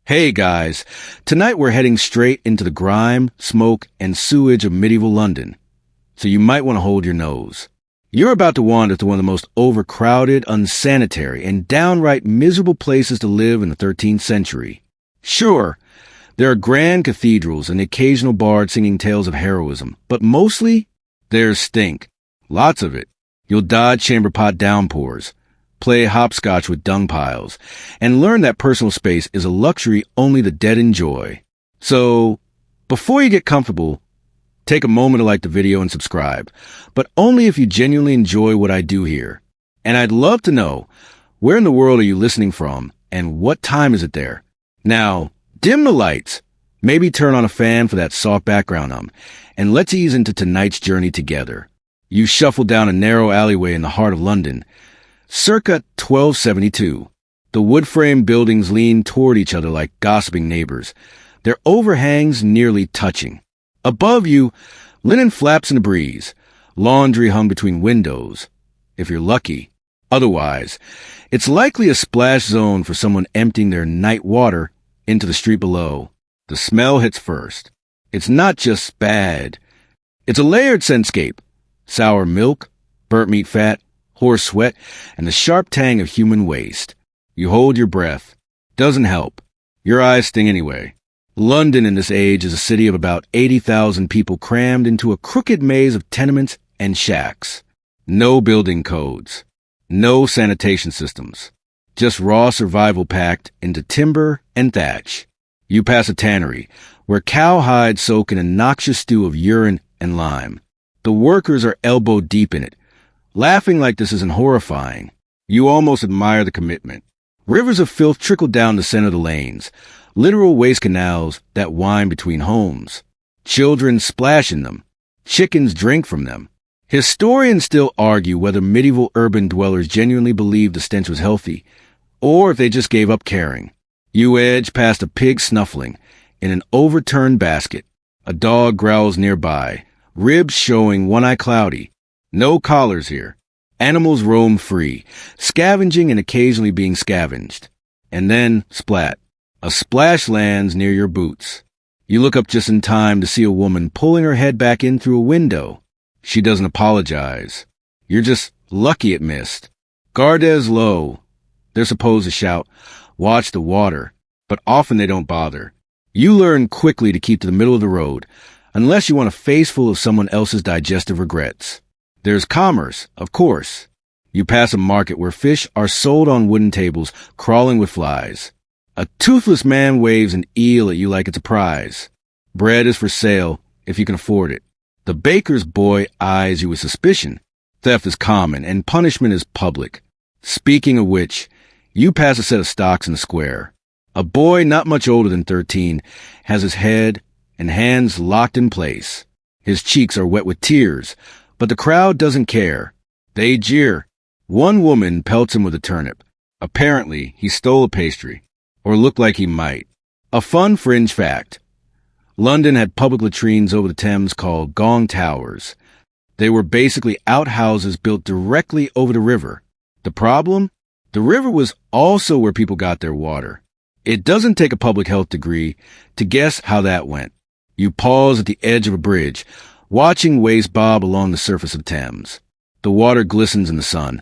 Hey guys, tonight we're heading straight into the grime, smoke, and sewage of medieval London, so you might want to hold your nose. You're about to wander to one of the most overcrowded, unsanitary, and downright miserable places to live in the 13th century. Sure, there are grand cathedrals and the occasional bard singing tales of heroism, but mostly, there's stink. Lots of it. You'll dodge chamber pot downpours, play hopscotch with dung piles, and learn that personal space is a luxury only the dead enjoy. So, before you get comfortable, take a moment to like the video and subscribe, but only if you genuinely enjoy what I do here. And I'd love to know, where in the world are you listening from, and what time is it there? Now, dim the lights, maybe turn on a fan for that soft background and let's ease into tonight's journey together. You shuffle down a narrow alleyway in the heart of London. Circa 1272, the wood-frame buildings lean toward each other like gossiping neighbors, their overhangs nearly touching. Above you, linen flaps in the breeze, laundry hung between windows, if you're lucky. Otherwise, it's likely a splash zone for someone emptying their night water into the street below. The smell hits first. It's not just bad. It's a layered scentscape. Sour milk, burnt meat fat, horse sweat, and the sharp tang of human waste. You hold your breath. Doesn't help. Your eyes sting anyway. London in this age is a city of about 80,000 people crammed into a crooked maze of tenements and shacks. No building codes. No sanitation systems. Just raw survival packed into timber and thatch. You pass a tannery, where cow hides soak in a noxious stew of urine and lime. The workers are elbow deep in it, laughing like this isn't horrifying. You almost admire the commitment. Rivers of filth trickle down the center of the lanes, literal waste canals that wind between homes. Children splash in them. Chickens drink from them. Historians still argue whether medieval urban dwellers genuinely believed the stench was healthy, or if they just gave up caring. You edge past a pig snuffling in an overturned basket. A dog growls nearby, ribs showing, one eye cloudy. No collars here. Animals roam free, scavenging and occasionally being scavenged. And then, splat. A splash lands near your boots. You look up just in time to see a woman pulling her head back in through a window. She doesn't apologize. You're just lucky it missed. Gardes low. They're supposed to shout, watch the water, but often they don't bother. You learn quickly to keep to the middle of the road, unless you want a face full of someone else's digestive regrets. There's commerce, of course. You pass a market where fish are sold on wooden tables, crawling with flies. A toothless man waves an eel at you like it's a prize. Bread is for sale, if you can afford it. The baker's boy eyes you with suspicion. Theft is common, and punishment is public. Speaking of which, you pass a set of stocks in the square. A boy not much older than 13 has his head and hands locked in place. His cheeks are wet with tears, but the crowd doesn't care. They jeer. One woman pelts him with a turnip. Apparently, he stole a pastry, or looked like he might. A fun fringe fact. London had public latrines over the Thames called gong towers. They were basically outhouses built directly over the river. The problem? The river was also where people got their water. It doesn't take a public health degree to guess how that went. You pause at the edge of a bridge, watching waves bob along the surface of Thames. The water glistens in the sun,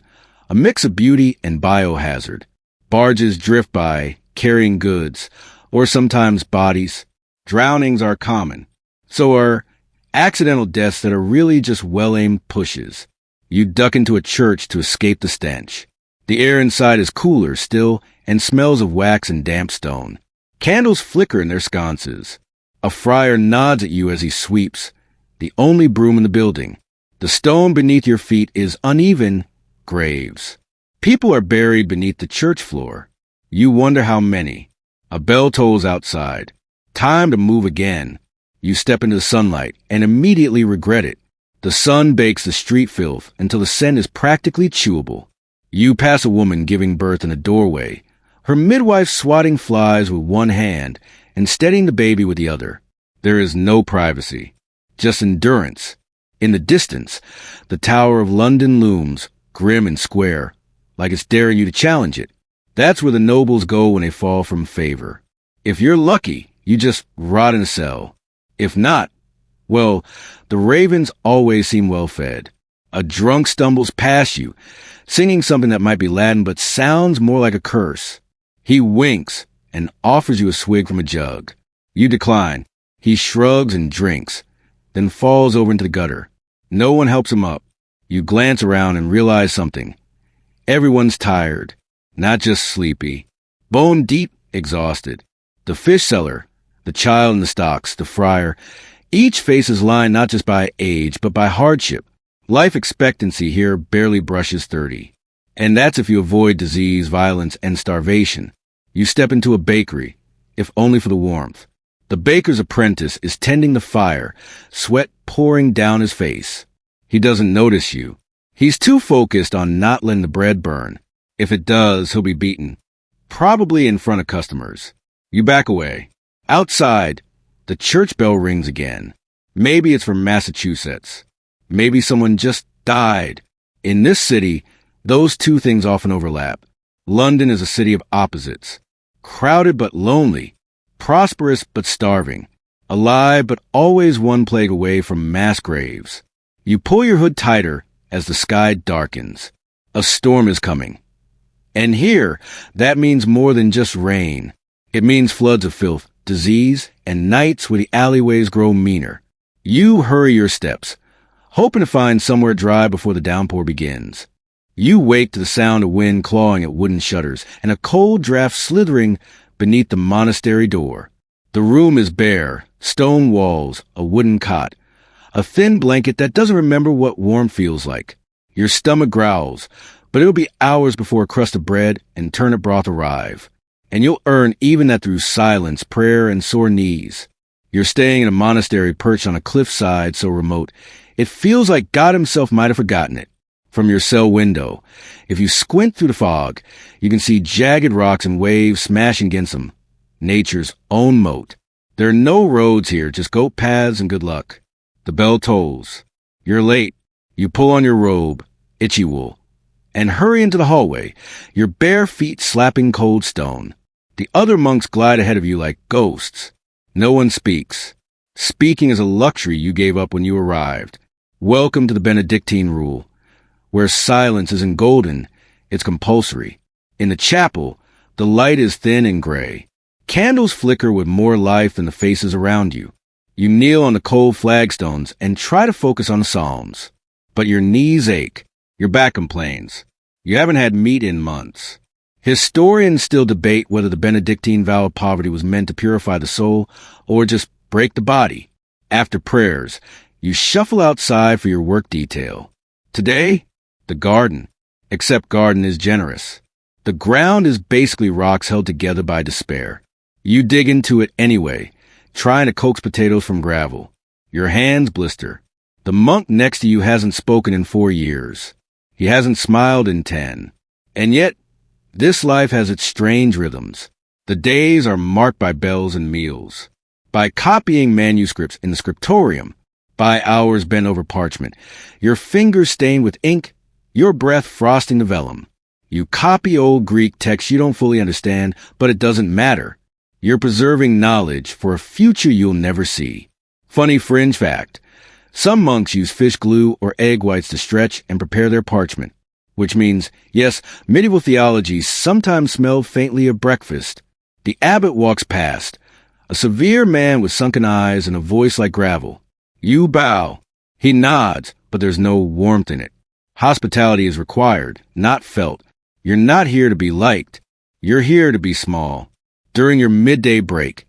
a mix of beauty and biohazard. Barges drift by, carrying goods, or sometimes bodies. Drownings are common. So are accidental deaths that are really just well-aimed pushes. You duck into a church to escape the stench. The air inside is cooler still and smells of wax and damp stone. Candles flicker in their sconces. A friar nods at you as he sweeps, the only broom in the building. The stone beneath your feet is uneven graves. People are buried beneath the church floor. You wonder how many. A bell tolls outside. Time to move again. You step into the sunlight and immediately regret it. The sun bakes the street filth until the scent is practically chewable. You pass a woman giving birth in a doorway, her midwife swatting flies with one hand and steadying the baby with the other. There is no privacy. Just endurance. In the distance, the Tower of London looms, grim and square, like it's daring you to challenge it. That's where the nobles go when they fall from favor. If you're lucky, you just rot in a cell. If not, well, the ravens always seem well fed. A drunk stumbles past you, singing something that might be Latin but sounds more like a curse. He winks and offers you a swig from a jug. You decline. He shrugs and drinks, then falls over into the gutter. No one helps him up. You glance around and realize something. Everyone's tired, not just sleepy. Bone deep, exhausted. The fish seller, the child in the stocks, the friar, each face is lined not just by age, but by hardship. Life expectancy here barely brushes 30. And that's if you avoid disease, violence, and starvation. You step into a bakery, if only for the warmth. The baker's apprentice is tending the fire, sweat pouring down his face. He doesn't notice you. He's too focused on not letting the bread burn. If it does, he'll be beaten. Probably in front of customers. You back away. Outside, the church bell rings again. Maybe it's from Massachusetts. Maybe someone just died. In this city, those two things often overlap. London is a city of opposites. Crowded but lonely. Prosperous but starving. Alive but always one plague away from mass graves. You pull your hood tighter as the sky darkens. A storm is coming. And here, that means more than just rain. It means floods of filth, disease, and nights where the alleyways grow meaner. You hurry your steps, hoping to find somewhere dry before the downpour begins. You wake to the sound of wind clawing at wooden shutters and a cold draft slithering beneath the monastery door. The room is bare, stone walls, a wooden cot, a thin blanket that doesn't remember what warm feels like. Your stomach growls, but it'll be hours before a crust of bread and turnip broth arrive. And you'll earn even that through silence, prayer, and sore knees. You're staying in a monastery perched on a cliffside so remote, it feels like God himself might have forgotten it. From your cell window, if you squint through the fog, you can see jagged rocks and waves smashing against them. Nature's own moat. There are no roads here, just goat paths and good luck. The bell tolls. You're late. You pull on your robe, itchy wool, and hurry into the hallway, your bare feet slapping cold stone. The other monks glide ahead of you like ghosts. No one speaks. Speaking is a luxury you gave up when you arrived. Welcome to the Benedictine rule. Where silence isn't golden, it's compulsory. In the chapel, the light is thin and gray. Candles flicker with more life than the faces around you. You kneel on the cold flagstones and try to focus on the psalms. But your knees ache. Your back complains. You haven't had meat in months. Historians still debate whether the Benedictine vow of poverty was meant to purify the soul or just break the body. After prayers, you shuffle outside for your work detail. Today, the garden. Except garden is generous. The ground is basically rocks held together by despair. You dig into it anyway, trying to coax potatoes from gravel. Your hands blister. The monk next to you hasn't spoken in 4 years. He hasn't smiled in 10. And yet, this life has its strange rhythms. The days are marked by bells and meals, by copying manuscripts in the scriptorium, by hours bent over parchment, your fingers stained with ink, your breath frosting the vellum. You copy old Greek texts you don't fully understand, but it doesn't matter. You're preserving knowledge for a future you'll never see. Funny fringe fact. Some monks use fish glue or egg whites to stretch and prepare their parchment, which means, yes, medieval theology sometimes smelled faintly of breakfast. The abbot walks past, a severe man with sunken eyes and a voice like gravel. You bow. He nods, but there's no warmth in it. Hospitality is required, not felt. You're not here to be liked. You're here to be small. During your midday break,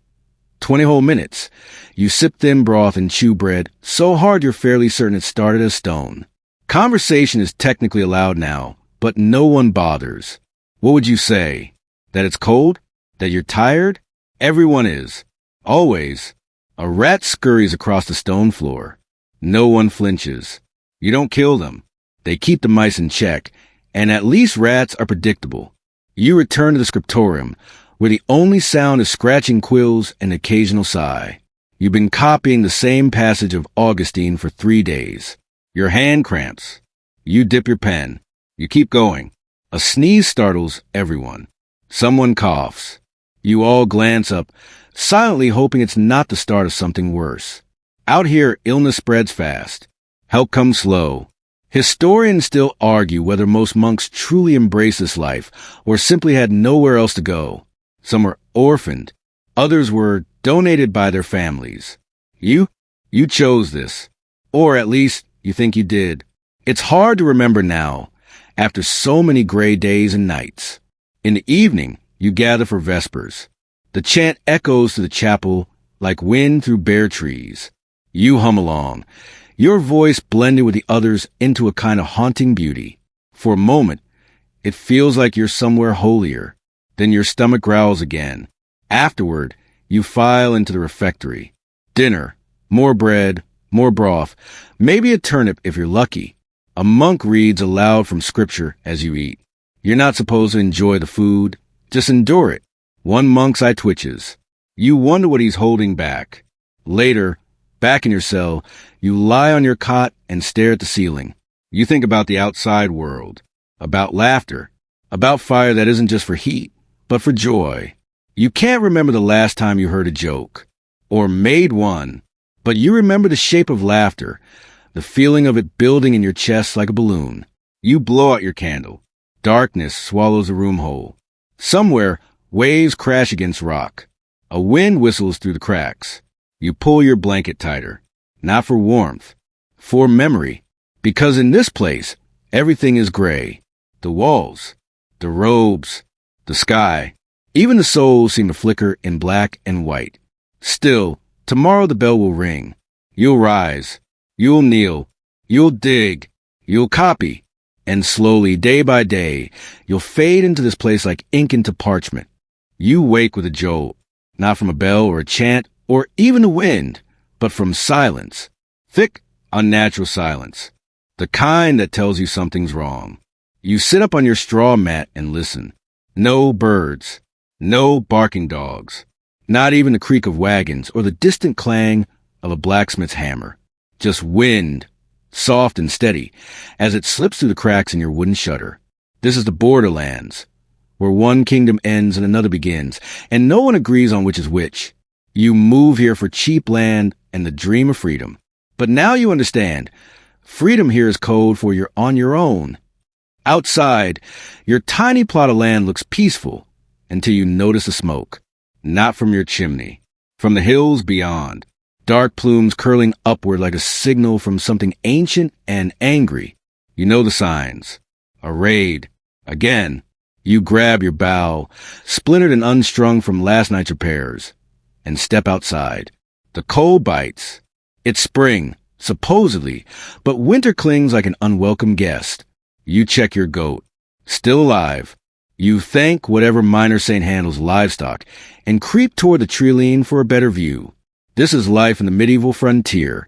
20 whole minutes, you sip thin broth and chew bread so hard you're fairly certain it started as stone. Conversation is technically allowed now, but no one bothers. What would you say? That it's cold? That you're tired? Everyone is. Always. A rat scurries across the stone floor. No one flinches. You don't kill them. They keep the mice in check, and at least rats are predictable. You return to the scriptorium, where the only sound is scratching quills and occasional sigh. You've been copying the same passage of Augustine for 3 days. Your hand cramps. You dip your pen. You keep going. A sneeze startles everyone. Someone coughs. You all glance up, silently hoping it's not the start of something worse. Out here, illness spreads fast. Help comes slow. Historians still argue whether most monks truly embraced this life or simply had nowhere else to go. Some were orphaned. Others were donated by their families. You chose this. Or at least you think you did. It's hard to remember now, after so many gray days and nights. In the evening, you gather for vespers. The chant echoes through the chapel like wind through bare trees. You hum along, your voice blending with the others into a kind of haunting beauty. For a moment, it feels like you're somewhere holier. Then your stomach growls again. Afterward, you file into the refectory. Dinner, more bread, more broth, maybe a turnip if you're lucky. A monk reads aloud from scripture as you eat. You're not supposed to enjoy the food, just endure it. One monk's eye twitches. You wonder what he's holding back. Later, back in your cell, you lie on your cot and stare at the ceiling. You think about the outside world, about laughter, about fire that isn't just for heat, but for joy. You can't remember the last time you heard a joke, or made one, but you remember the shape of laughter, the feeling of it building in your chest like a balloon. You blow out your candle. Darkness swallows the room whole. Somewhere, waves crash against rock. A wind whistles through the cracks. You pull your blanket tighter, not for warmth, for memory, because in this place, everything is gray. The walls, the robes, the sky, even the souls seem to flicker in black and white. Still, tomorrow the bell will ring. You'll rise, you'll kneel, you'll dig, you'll copy, and slowly, day by day, you'll fade into this place like ink into parchment. You wake with a jolt, not from a bell or a chant, or even the wind, but from silence. Thick, unnatural silence. The kind that tells you something's wrong. You sit up on your straw mat and listen. No birds. No barking dogs. Not even the creak of wagons or the distant clang of a blacksmith's hammer. Just wind, soft and steady, as it slips through the cracks in your wooden shutter. This is the borderlands, where one kingdom ends and another begins, and no one agrees on which is which. You move here for cheap land and the dream of freedom. But now you understand. Freedom here is code for you're on your own. Outside, your tiny plot of land looks peaceful until you notice the smoke. Not from your chimney. From the hills beyond. Dark plumes curling upward like a signal from something ancient and angry. You know the signs. A raid. Again. You grab your bough, splintered and unstrung from last night's repairs, and step outside. The cold bites. It's spring, supposedly, but winter clings like an unwelcome guest. You check your goat. Still alive. You thank whatever miner saint handles livestock and creep toward the treeline for a better view. This is life in the medieval frontier.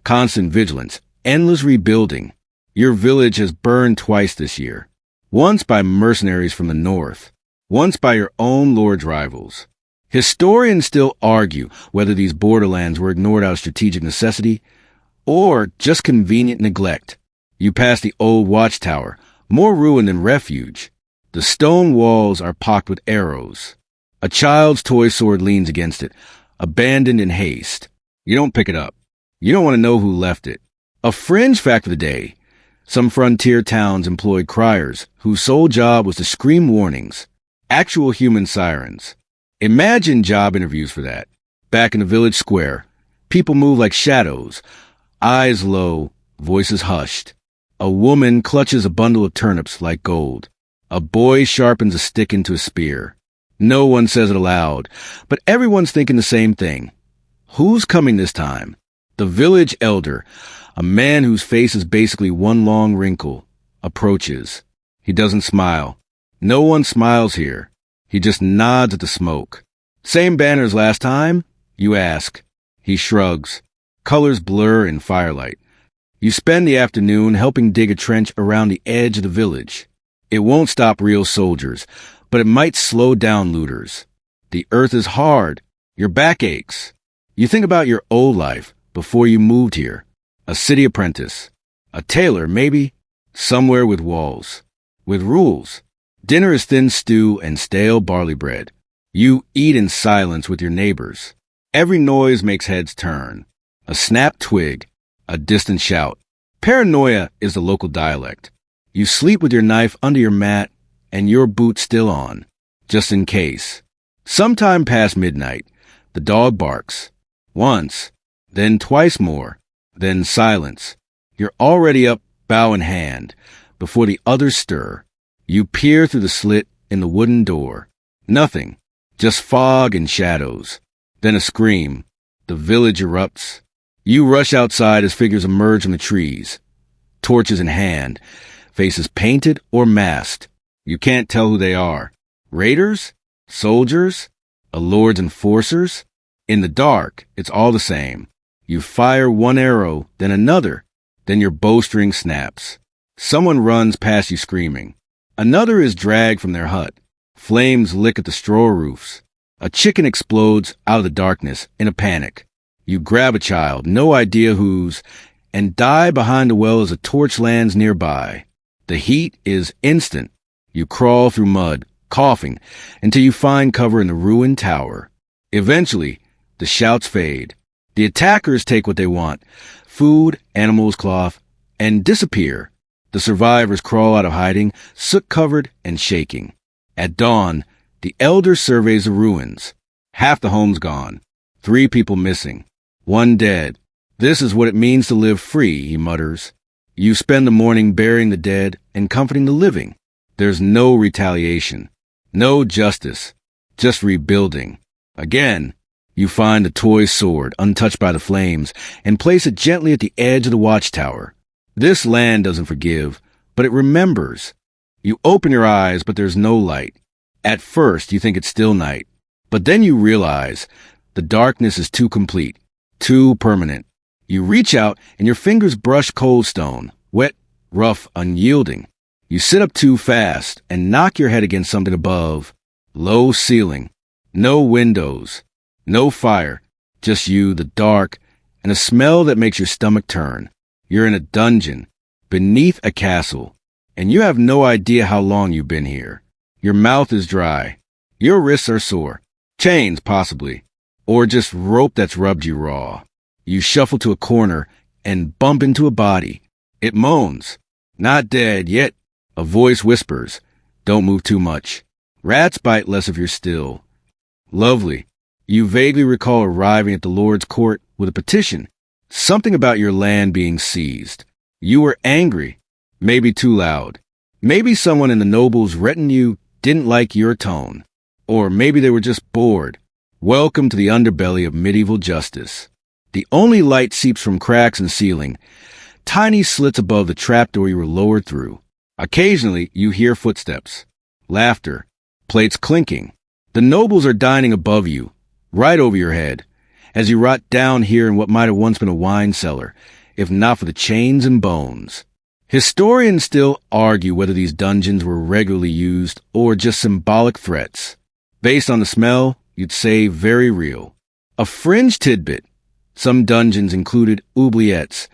Constant vigilance, endless rebuilding. Your village has burned twice this year. Once by mercenaries from the north. Once by your own lord's rivals. Historians still argue whether these borderlands were ignored out of strategic necessity or just convenient neglect. You pass the old watchtower, more ruined than refuge. The stone walls are pocked with arrows. A child's toy sword leans against it, abandoned in haste. You don't pick it up. You don't want to know who left it. A fringe fact of the day. Some frontier towns employed criers whose sole job was to scream warnings. Actual human sirens. Imagine job interviews for that. Back in the village square, people move like shadows, eyes low, voices hushed. A woman clutches a bundle of turnips like gold. A boy sharpens a stick into a spear. No one says it aloud, but everyone's thinking the same thing. Who's coming this time? The village elder, a man whose face is basically one long wrinkle, approaches. He doesn't smile. No one smiles here. He just nods at the smoke. Same banners last time? You ask. He shrugs. Colors blur in firelight. You spend the afternoon helping dig a trench around the edge of the village. It won't stop real soldiers, but it might slow down looters. The earth is hard. Your back aches. You think about your old life before you moved here. A city apprentice. A tailor, maybe. Somewhere with walls. With rules. Dinner is thin stew and stale barley bread. You eat in silence with your neighbors. Every noise makes heads turn. A snapped twig, a distant shout. Paranoia is the local dialect. You sleep with your knife under your mat and your boot still on, just in case. Sometime past midnight, the dog barks. Once, then twice more, then silence. You're already up, bow in hand, before the others stir. You peer through the slit in the wooden door. Nothing, just fog and shadows. Then a scream. The village erupts. You rush outside as figures emerge from the trees. Torches in hand, faces painted or masked. You can't tell who they are. Raiders? Soldiers? A lord's enforcers? In the dark, it's all the same. You fire one arrow, then another, then your bowstring snaps. Someone runs past you screaming. Another is dragged from their hut. Flames lick at the straw roofs. A chicken explodes out of the darkness in a panic. You grab a child, no idea whose, and die behind a well as a torch lands nearby. The heat is instant. You crawl through mud, coughing, until you find cover in the ruined tower. Eventually, the shouts fade. The attackers take what they want, food, animals, cloth, and disappear. The survivors crawl out of hiding, soot-covered and shaking. At dawn, the elder surveys the ruins. Half the home's gone. 3 people missing. 1 dead. This is what it means to live free, he mutters. You spend the morning burying the dead and comforting the living. There's no retaliation. No justice. Just rebuilding. Again, you find the toy sword, untouched by the flames, and place it gently at the edge of the watchtower. This land doesn't forgive, but it remembers. You open your eyes, but there's no light. At first, you think it's still night. But then you realize the darkness is too complete, too permanent. You reach out, and your fingers brush cold stone, wet, rough, unyielding. You sit up too fast and knock your head against something above. Low ceiling. No windows. No fire. Just you, the dark, and a smell that makes your stomach turn. You're in a dungeon, beneath a castle, and you have no idea how long you've been here. Your mouth is dry. Your wrists are sore. Chains, possibly. Or just rope that's rubbed you raw. You shuffle to a corner and bump into a body. It moans. Not dead yet. A voice whispers, don't move too much. Rats bite less if you're still. Lovely. You vaguely recall arriving at the Lord's court with a petition. Something about your land being seized. You were angry. Maybe too loud. Maybe someone in the noble's retinue didn't like your tone. Or maybe they were just bored. Welcome to the underbelly of medieval justice. The only light seeps from cracks in ceiling, tiny slits above the trapdoor you were lowered through. Occasionally, you hear footsteps, laughter, plates clinking. The nobles are dining above you, right over your head, as you rot down here in what might have once been a wine cellar, if not for the chains and bones. Historians still argue whether these dungeons were regularly used or just symbolic threats. Based on the smell, you'd say very real. A fringe tidbit. Some dungeons included oubliettes,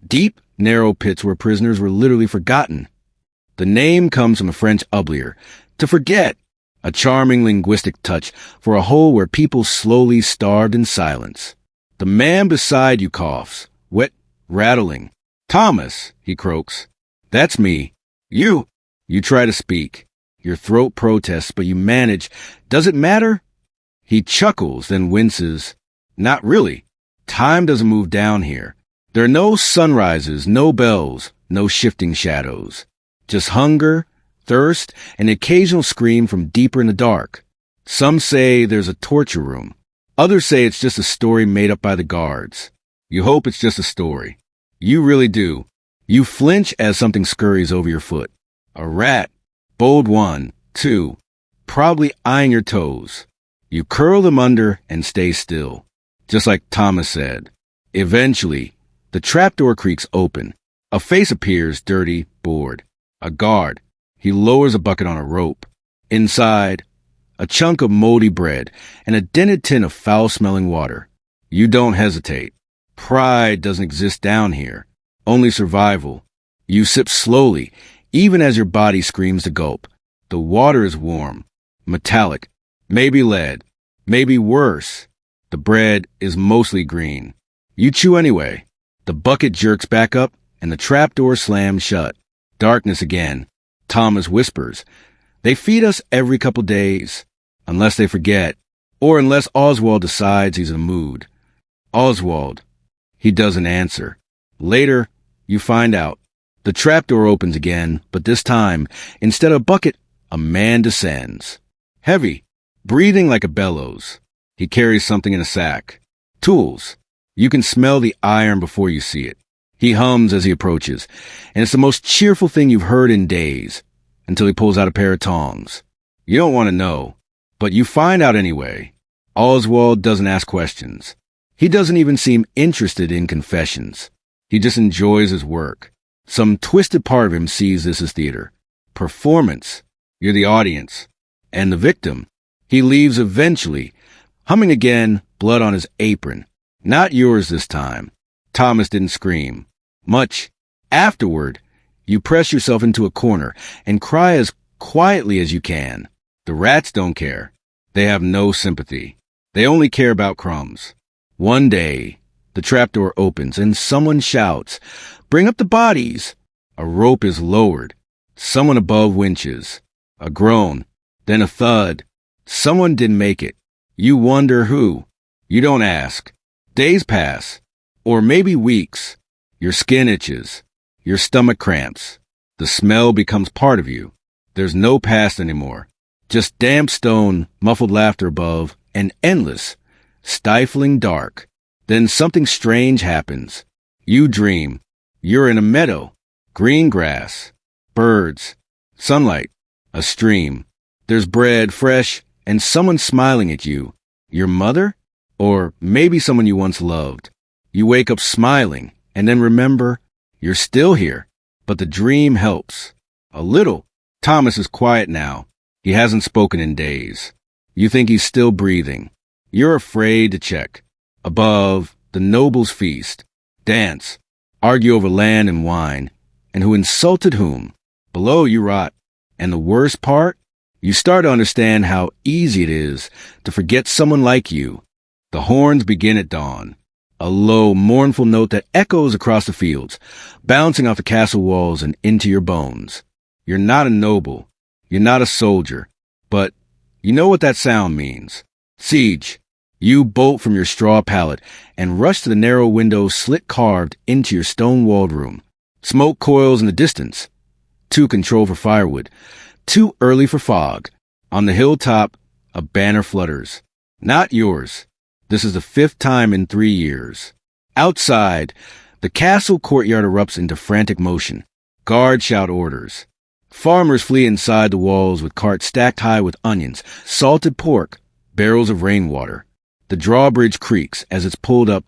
deep, narrow pits where prisoners were literally forgotten. The name comes from the French oublier, to forget, a charming linguistic touch for a hole where people slowly starved in silence. The man beside you coughs, wet, rattling. Thomas, he croaks. That's me. You. You try to speak. Your throat protests, but you manage. Does it matter? He chuckles, then winces. Not really. Time doesn't move down here. There are no sunrises, no bells, no shifting shadows. Just hunger, thirst, and an occasional scream from deeper in the dark. Some say there's a torture room. Others say it's just a story made up by the guards. You hope it's just a story. You really do. You flinch as something scurries over your foot. A rat. Bold 1, 2, probably eyeing your toes. You curl them under and stay still, just like Thomas said. Eventually, the trapdoor creaks open. A face appears, dirty, bored. A guard. He lowers a bucket on a rope. Inside, a chunk of moldy bread and a dented tin of foul-smelling water. You don't hesitate. Pride doesn't exist down here. Only survival. You sip slowly, even as your body screams to gulp. The water is warm, metallic, maybe lead, maybe worse. The bread is mostly green. You chew anyway. The bucket jerks back up, and the trapdoor slams shut. Darkness again. Thomas whispers. They feed us every couple days, unless they forget, or unless Oswald decides he's in a mood. Oswald. He doesn't answer. Later, you find out. The trapdoor opens again, but this time, instead of a bucket, a man descends. Heavy, breathing like a bellows. He carries something in a sack. Tools. You can smell the iron before you see it. He hums as he approaches, and it's the most cheerful thing you've heard in days, until he pulls out a pair of tongs. You don't want to know, but you find out anyway. Oswald doesn't ask questions. He doesn't even seem interested in confessions. He just enjoys his work. Some twisted part of him sees this as theater. Performance. You're the audience. And the victim. He leaves eventually, humming again, blood on his apron. Not yours this time. Thomas didn't scream. Much. Afterward, you press yourself into a corner and cry as quietly as you can. The rats don't care. They have no sympathy. They only care about crumbs. One day, the trapdoor opens and someone shouts, "Bring up the bodies!" A rope is lowered. Someone above winches. A groan. Then a thud. Someone didn't make it. You wonder who. You don't ask. Days pass. Or maybe weeks. Your skin itches. Your stomach cramps. The smell becomes part of you. There's no past anymore. Just damp stone, muffled laughter above, and endless, stifling dark. Then something strange happens. You dream. You're in a meadow. Green grass. Birds. Sunlight. A stream. There's bread, fresh, and someone smiling at you. Your mother? Or maybe someone you once loved. You wake up smiling, and then remember, you're still here. But the dream helps. A little. Thomas is quiet now. He hasn't spoken in days. You think he's still breathing. You're afraid to check. Above, the nobles feast. Dance. Argue over land and wine. And who insulted whom. Below, you rot. And the worst part? You start to understand how easy it is to forget someone like you. The horns begin at dawn. A low, mournful note that echoes across the fields, bouncing off the castle walls and into your bones. You're not a noble. You're not a soldier. But you know what that sound means. Siege. You bolt from your straw pallet and rush to the narrow window slit-carved into your stone-walled room. Smoke coils in the distance. Too controlled for firewood. Too early for fog. On the hilltop, a banner flutters. Not yours. This is the 5th time in 3 years. Outside, the castle courtyard erupts into frantic motion. Guards shout orders. Farmers flee inside the walls with carts stacked high with onions, salted pork, barrels of rainwater. The drawbridge creaks as it's pulled up,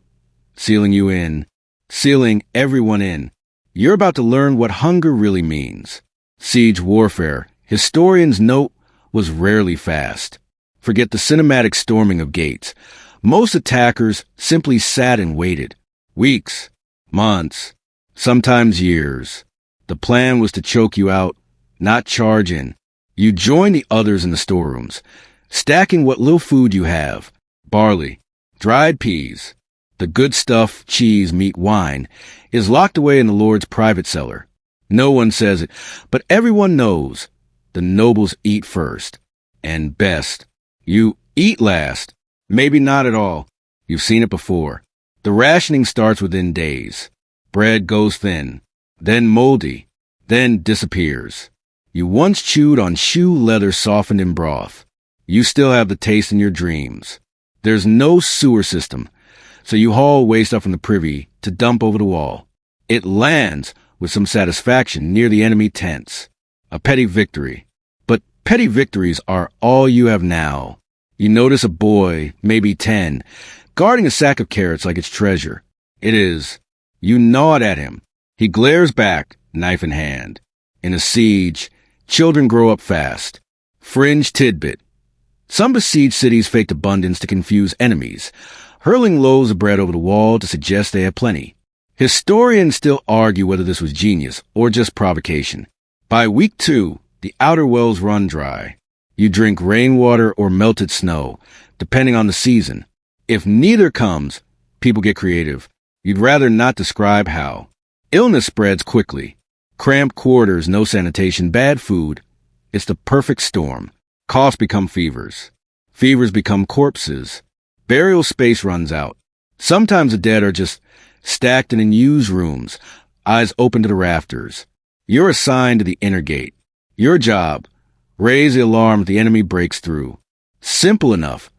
sealing you in, sealing everyone in. You're about to learn what hunger really means. Siege warfare, historians note, was rarely fast. Forget the cinematic storming of gates. Most attackers simply sat and waited. Weeks, months, sometimes years. The plan was to choke you out, not charge in. You join the others in the storerooms, stacking what little food you have. Barley, dried peas, the good stuff, cheese, meat, wine, is locked away in the Lord's private cellar. No one says it, but everyone knows. The nobles eat first, and best. You eat last. Maybe not at all. You've seen it before. The rationing starts within days. Bread goes thin, then moldy, then disappears. You once chewed on shoe leather softened in broth. You still have the taste in your dreams. There's no sewer system, so you haul away stuff from the privy to dump over the wall. It lands with some satisfaction near the enemy tents. A petty victory. But petty victories are all you have now. You notice a boy, maybe 10, guarding a sack of carrots like it's treasure. It is. You gnawed at him. He glares back, knife in hand. In a siege, children grow up fast. Fringe tidbit. Some besieged cities faked abundance to confuse enemies, hurling loaves of bread over the wall to suggest they had plenty. Historians still argue whether this was genius or just provocation. By week 2, the outer wells run dry. You drink rainwater or melted snow, depending on the season. If neither comes, people get creative. You'd rather not describe how. Illness spreads quickly. Cramped quarters, no sanitation, bad food. It's the perfect storm. Coughs become fevers. Fevers become corpses. Burial space runs out. Sometimes the dead are just stacked in unused rooms, eyes open to the rafters. You're assigned to the inner gate. Your job, raise the alarm if the enemy breaks through. Simple enough.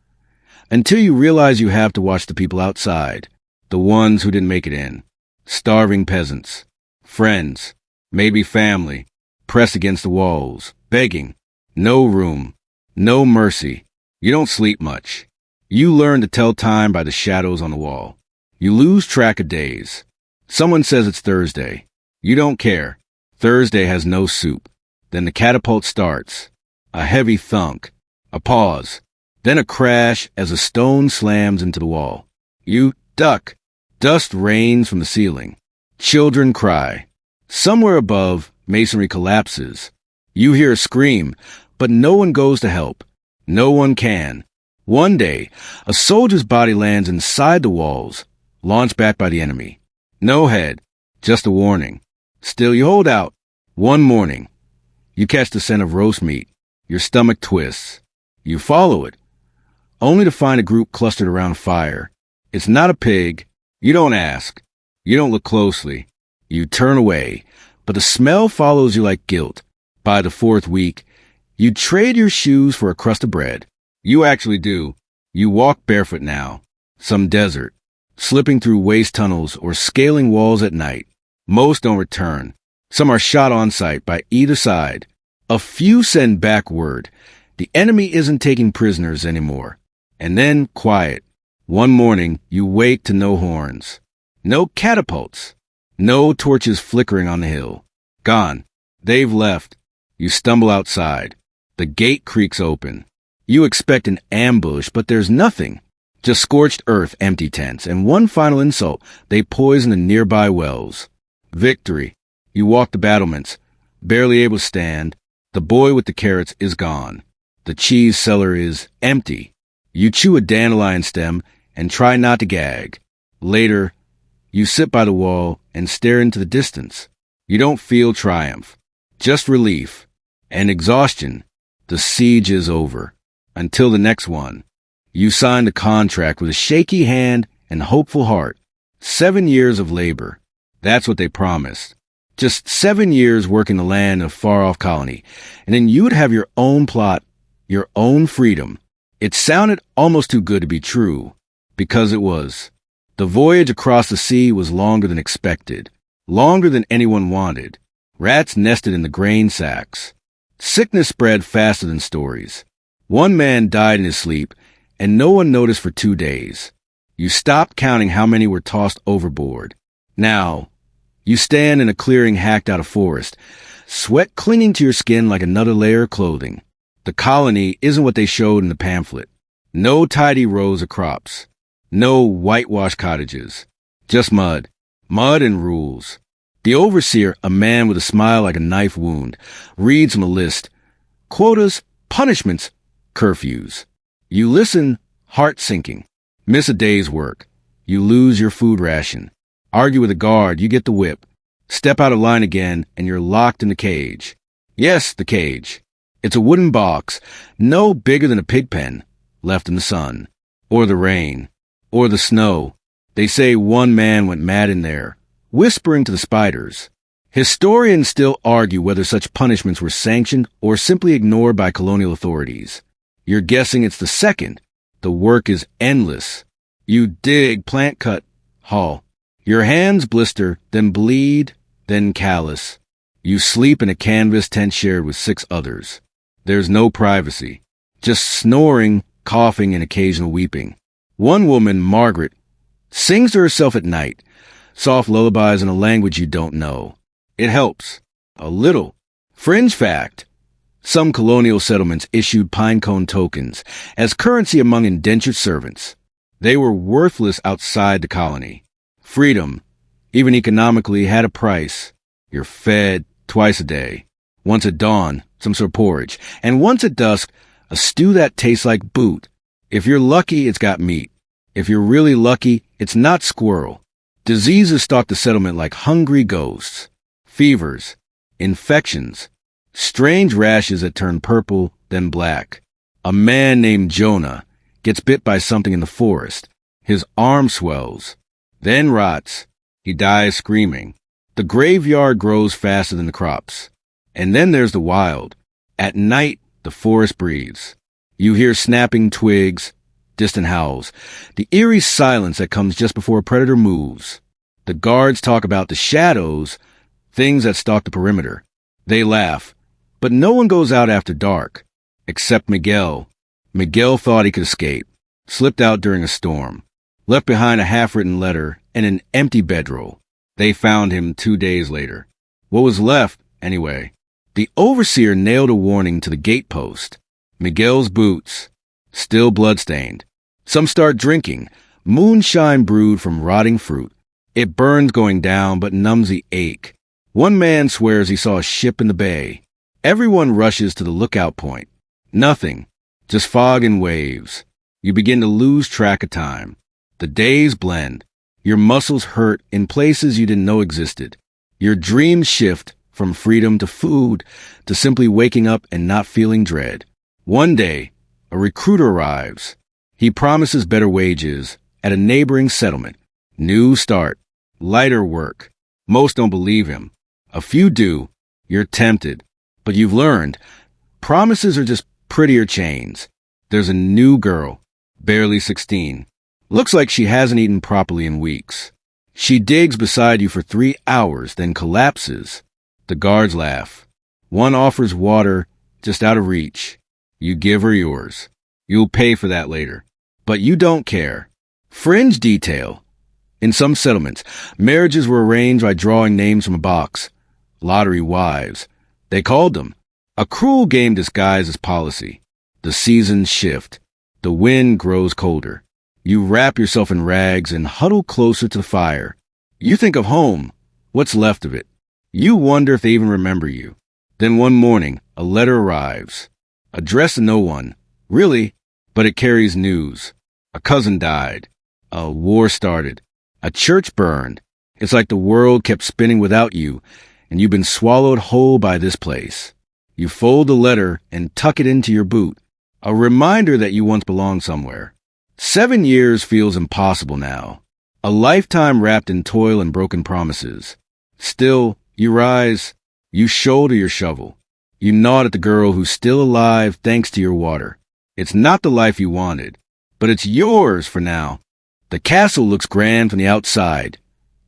Until you realize you have to watch the people outside, the ones who didn't make it in. Starving peasants, friends, maybe family, pressed against the walls, begging. No room, no mercy. You don't sleep much. You learn to tell time by the shadows on the wall. You lose track of days. Someone says it's Thursday. You don't care. Thursday has no soup. Then the catapult starts. A heavy thunk. A pause. Then a crash as a stone slams into the wall. You duck. Dust rains from the ceiling. Children cry. Somewhere above, masonry collapses. You hear a scream, but no one goes to help. No one can. One day, a soldier's body lands inside the walls, launched back by the enemy. No head, just a warning. Still, you hold out. One morning, you catch the scent of roast meat. Your stomach twists. You follow it, only to find a group clustered around a fire. It's not a pig. You don't ask. You don't look closely. You turn away, but the smell follows you like guilt. By the fourth week, you trade your shoes for a crust of bread. You actually do. You walk barefoot now. Some desert, slipping through waste tunnels or scaling walls at night. Most don't return. Some are shot on sight by either side. A few send back word. The enemy isn't taking prisoners anymore. And then quiet. One morning, you wake to no horns. No catapults. No torches flickering on the hill. Gone. They've left. You stumble outside. The gate creaks open. You expect an ambush, but there's nothing. Just scorched earth, empty tents, and one final insult. They poison the nearby wells. Victory. You walk the battlements, barely able to stand. The boy with the carrots is gone. The cheese cellar is empty. You chew a dandelion stem and try not to gag. Later, you sit by the wall and stare into the distance. You don't feel triumph, just relief and exhaustion. The siege is over. Until the next one. You signed a contract with a shaky hand and hopeful heart. 7 years of labor. That's what they promised. Just 7 years working the land of a far-off colony, and then you would have your own plot, your own freedom. It sounded almost too good to be true, because it was. The voyage across the sea was longer than expected, longer than anyone wanted. Rats nested in the grain sacks. Sickness spread faster than stories. One man died in his sleep, and no one noticed for 2 days. You stopped counting how many were tossed overboard. Now, you stand in a clearing hacked out of forest, sweat clinging to your skin like another layer of clothing. The colony isn't what they showed in the pamphlet. No tidy rows of crops. No whitewashed cottages. Just mud. Mud and rules. The overseer, a man with a smile like a knife wound, reads from a list. Quotas, punishments, curfews. You listen, heart sinking. Miss a day's work. You lose your food ration. Argue with a guard, you get the whip. Step out of line again, and you're locked in the cage. Yes, the cage. It's a wooden box, no bigger than a pig pen, left in the sun. Or the rain. Or the snow. They say one man went mad in there, whispering to the spiders. Historians still argue whether such punishments were sanctioned or simply ignored by colonial authorities. You're guessing it's the second. The work is endless. You dig, plant cut, haul. Your hands blister, then bleed, then callous. You sleep in a canvas tent shared with 6 others. There's no privacy. Just snoring, coughing, and occasional weeping. One woman, Margaret, sings to herself at night, soft lullabies in a language you don't know. It helps. A little. Fringe fact. Some colonial settlements issued pinecone tokens as currency among indentured servants. They were worthless outside the colony. Freedom, even economically, had a price. You're fed twice a day. Once at dawn, some sort of porridge, and once at dusk, A stew that tastes like boot. If you're lucky, it's got meat. If you're really lucky, it's not squirrel. Diseases stalk the settlement like hungry ghosts. Fevers, infections, strange rashes that turn purple, then black. A man named Jonah gets bit by something in the forest. His arm swells, then rots. He dies screaming. The graveyard grows faster than the crops. And then there's the wild. At night, the forest breathes. You hear snapping twigs, distant howls, the eerie silence that comes just before a predator moves. The guards talk about the shadows, things that stalk the perimeter. They laugh, but no one goes out after dark, except Miguel. Miguel thought he could escape, slipped out during a storm, left behind a half-written letter and an empty bedroll. They found him 2 days later. What was left, anyway? The overseer nailed a warning to the gatepost. Miguel's boots, still bloodstained. Some start drinking, moonshine brewed from rotting fruit. It burns going down but numbs the ache. One man swears he saw a ship in the bay. Everyone rushes to the lookout point. Nothing, just fog and waves. You begin to lose track of time. The days blend. Your muscles hurt in places you didn't know existed. Your dreams shift from freedom to food to simply waking up and not feeling dread. One day, a recruiter arrives. He promises better wages at a neighboring settlement. New start, lighter work. Most don't believe him. A few do. You're tempted. But you've learned, promises are just prettier chains. There's a new girl, barely 16. Looks like she hasn't eaten properly in weeks. She digs beside you for 3 hours, then collapses. The guards laugh. One offers water just out of reach. You give her yours. You'll pay for that later. But you don't care. Fringe detail. In some settlements, marriages were arranged by drawing names from a box. Lottery wives. They called them. A cruel game disguised as policy. The seasons shift. The wind grows colder. You wrap yourself in rags and huddle closer to the fire. You think of home, what's left of it. You wonder if they even remember you. Then one morning, a letter arrives. Addressed to no one, really, but it carries news. A cousin died. A war started. A church burned. It's like the world kept spinning without you, and you've been swallowed whole by this place. You fold the letter and tuck it into your boot, a reminder that you once belonged somewhere. 7 years feels impossible now, a lifetime wrapped in toil and broken promises. Still, you rise, you shoulder your shovel. You nod at the girl who's still alive thanks to your water. It's not the life you wanted, but it's yours for now. The castle looks grand from the outside.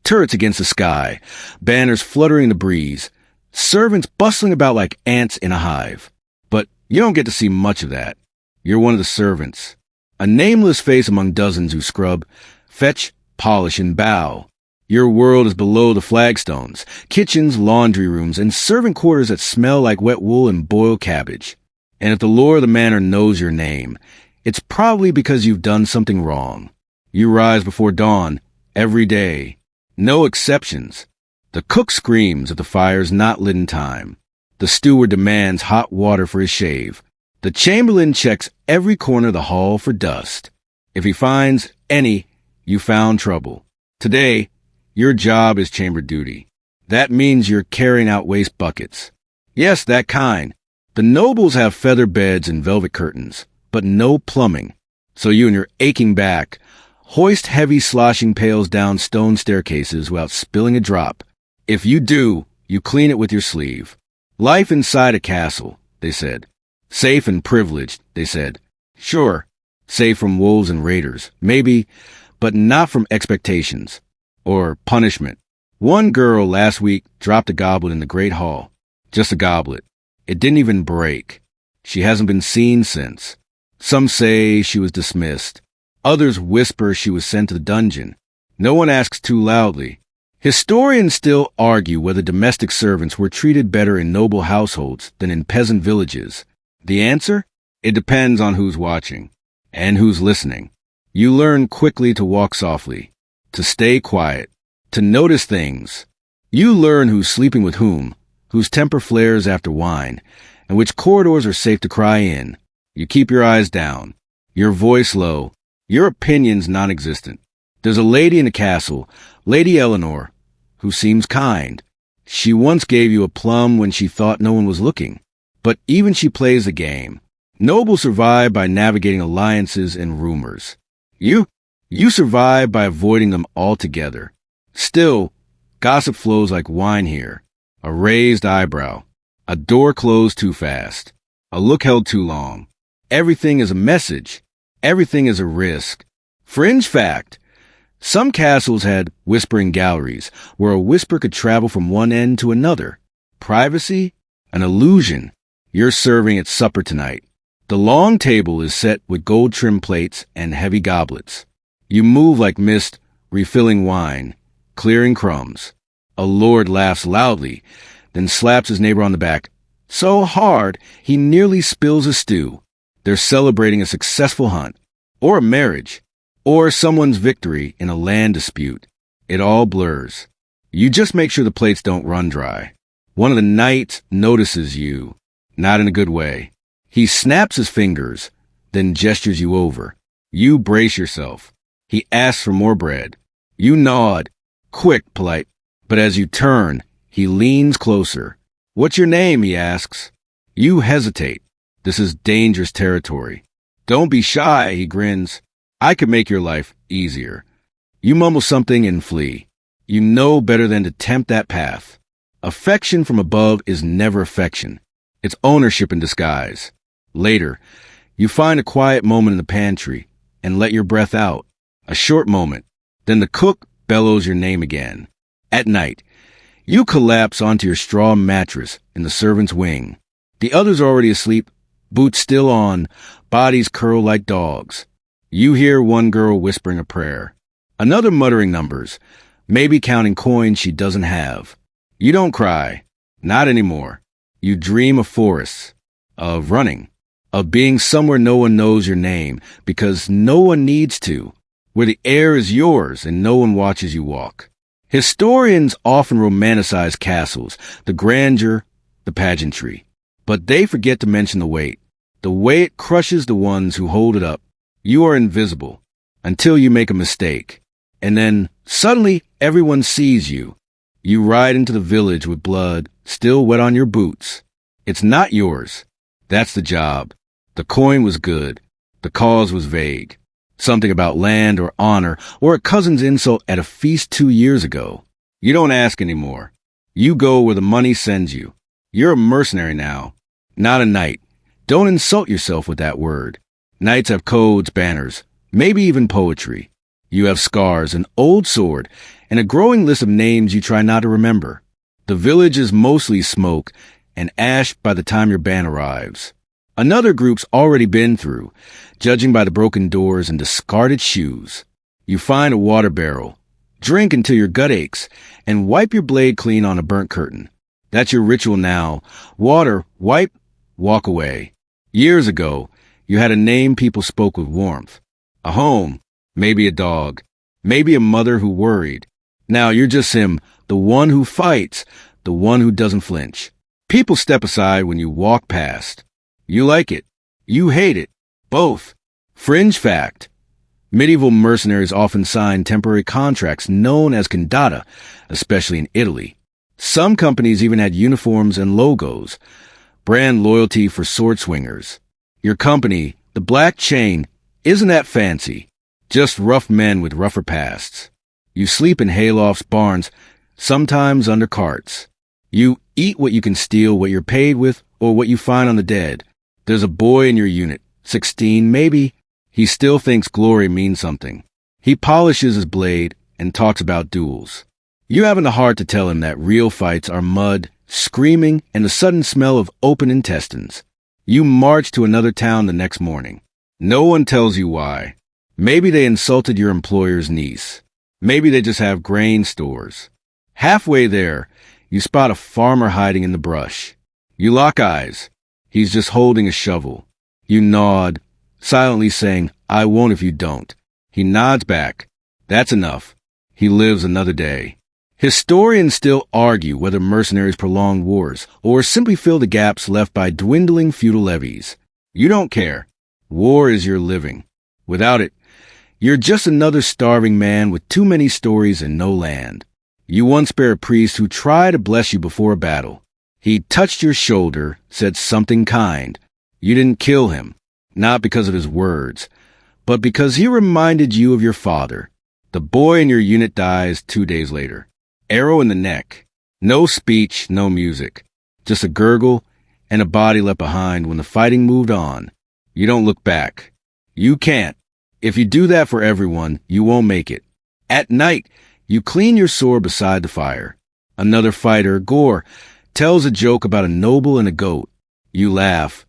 Turrets against the sky, banners fluttering in the breeze, servants bustling about like ants in a hive. But you don't get to see much of that. You're one of the servants. A nameless face among dozens who scrub, fetch, polish, and bow. Your world is below the flagstones, kitchens, laundry rooms, and servant quarters that smell like wet wool and boiled cabbage. And if the lord of the manor knows your name, it's probably because you've done something wrong. You rise before dawn, every day. No exceptions. The cook screams if the fire's not lit in time. The steward demands hot water for his shave. The chamberlain checks every corner of the hall for dust. If he finds any, you found trouble. Today, your job is chamber duty. That means you're carrying out waste buckets. Yes, that kind. The nobles have feather beds and velvet curtains, but no plumbing. So you and your aching back hoist heavy sloshing pails down stone staircases without spilling a drop. If you do, you clean it with your sleeve. Life inside a castle, they said. Safe and privileged, they said. Sure, safe from wolves and raiders, maybe, but not from expectations or punishment. One girl last week dropped a goblet in the great hall. Just a goblet. It didn't even break. She hasn't been seen since. Some say she was dismissed. Others whisper she was sent to the dungeon. No one asks too loudly. Historians still argue whether domestic servants were treated better in noble households than in peasant villages. The answer? It depends on who's watching and who's listening. You learn quickly to walk softly, to stay quiet, to notice things. You learn who's sleeping with whom, whose temper flares after wine, and which corridors are safe to cry in. You keep your eyes down, your voice low, your opinions non-existent. There's a lady in the castle, Lady Eleanor, who seems kind. She once gave you a plum when she thought no one was looking. But even she plays the game. Nobles survive by navigating alliances and rumors. You survive by avoiding them altogether. Still, gossip flows like wine here. A raised eyebrow. A door closed too fast. A look held too long. Everything is a message. Everything is a risk. Fringe fact. Some castles had whispering galleries, where a whisper could travel from one end to another. Privacy? An illusion. You're serving at supper tonight. The long table is set with gold-trimmed plates and heavy goblets. You move like mist, refilling wine, clearing crumbs. A lord laughs loudly, then slaps his neighbor on the back, so hard he nearly spills a stew. They're celebrating a successful hunt, or a marriage, or someone's victory in a land dispute. It all blurs. You just make sure the plates don't run dry. One of the knights notices you, not in a good way. He snaps his fingers, then gestures you over. You brace yourself. He asks for more bread. You nod, quick, polite, but as you turn, he leans closer. What's your name? He asks. You hesitate. This is dangerous territory. Don't be shy, he grins. I could make your life easier. You mumble something and flee. You know better than to tempt that path. Affection from above is never affection. It's ownership in disguise. Later, you find a quiet moment in the pantry and let your breath out. A short moment. Then the cook bellows your name again. At night, you collapse onto your straw mattress in the servant's wing. The others are already asleep, boots still on, bodies curl like dogs. You hear one girl whispering a prayer, another muttering numbers, maybe counting coins she doesn't have. You don't cry. Not anymore. You dream of forests, of running, of being somewhere no one knows your name because no one needs to, where the air is yours and no one watches you walk. Historians often romanticize castles, the grandeur, the pageantry, but they forget to mention the weight it crushes the ones who hold it up. You are invisible until you make a mistake, and then suddenly everyone sees you. You ride into the village with blood still wet on your boots. It's not yours. That's the job. The coin was good. The cause was vague. Something about land or honor or a cousin's insult at a feast 2 years ago. You don't ask anymore. You go where the money sends you. You're a mercenary now, not a knight. Don't insult yourself with that word. Knights have codes, banners, maybe even poetry. You have scars, an old sword, and a growing list of names you try not to remember. The village is mostly smoke and ash by the time your band arrives. Another group's already been through, judging by the broken doors and discarded shoes. You find a water barrel, drink until your gut aches, and wipe your blade clean on a burnt curtain. That's your ritual now. Water, wipe, walk away. Years ago, you had a name people spoke with warmth. A home, maybe a dog, maybe a mother who worried. Now you're just him, the one who fights, the one who doesn't flinch. People step aside when you walk past. You like it. You hate it. Both. Fringe fact. Medieval mercenaries often signed temporary contracts known as condata, especially in Italy. Some companies even had uniforms and logos. Brand loyalty for sword swingers. Your company, the Black Chain, isn't that fancy. Just rough men with rougher pasts. You sleep in haylofts, barns, sometimes under carts. You eat what you can steal, what you're paid with, or what you find on the dead. There's a boy in your unit, 16 maybe. He still thinks glory means something. He polishes his blade and talks about duels. You haven't the heart to tell him that real fights are mud, screaming, and the sudden smell of open intestines. You march to another town the next morning. No one tells you why. Maybe they insulted your employer's niece. Maybe they just have grain stores. Halfway there, you spot a farmer hiding in the brush. You lock eyes. He's just holding a shovel. You nod, silently saying, "I won't if you don't." He nods back. That's enough. He lives another day. Historians still argue whether mercenaries prolonged wars or simply fill the gaps left by dwindling feudal levies. You don't care. War is your living. Without it, you're just another starving man with too many stories and no land. You once bear a priest who tried to bless you before a battle. He touched your shoulder, said something kind. You didn't kill him, not because of his words, but because he reminded you of your father. The boy in your unit dies 2 days later. Arrow in the neck. No speech, no music. Just a gurgle and a body left behind when the fighting moved on. You don't look back. You can't. If you do that for everyone, you won't make it. At night, you clean your sword beside the fire. Another fighter, Gore, tells a joke about a noble and a goat. You laugh,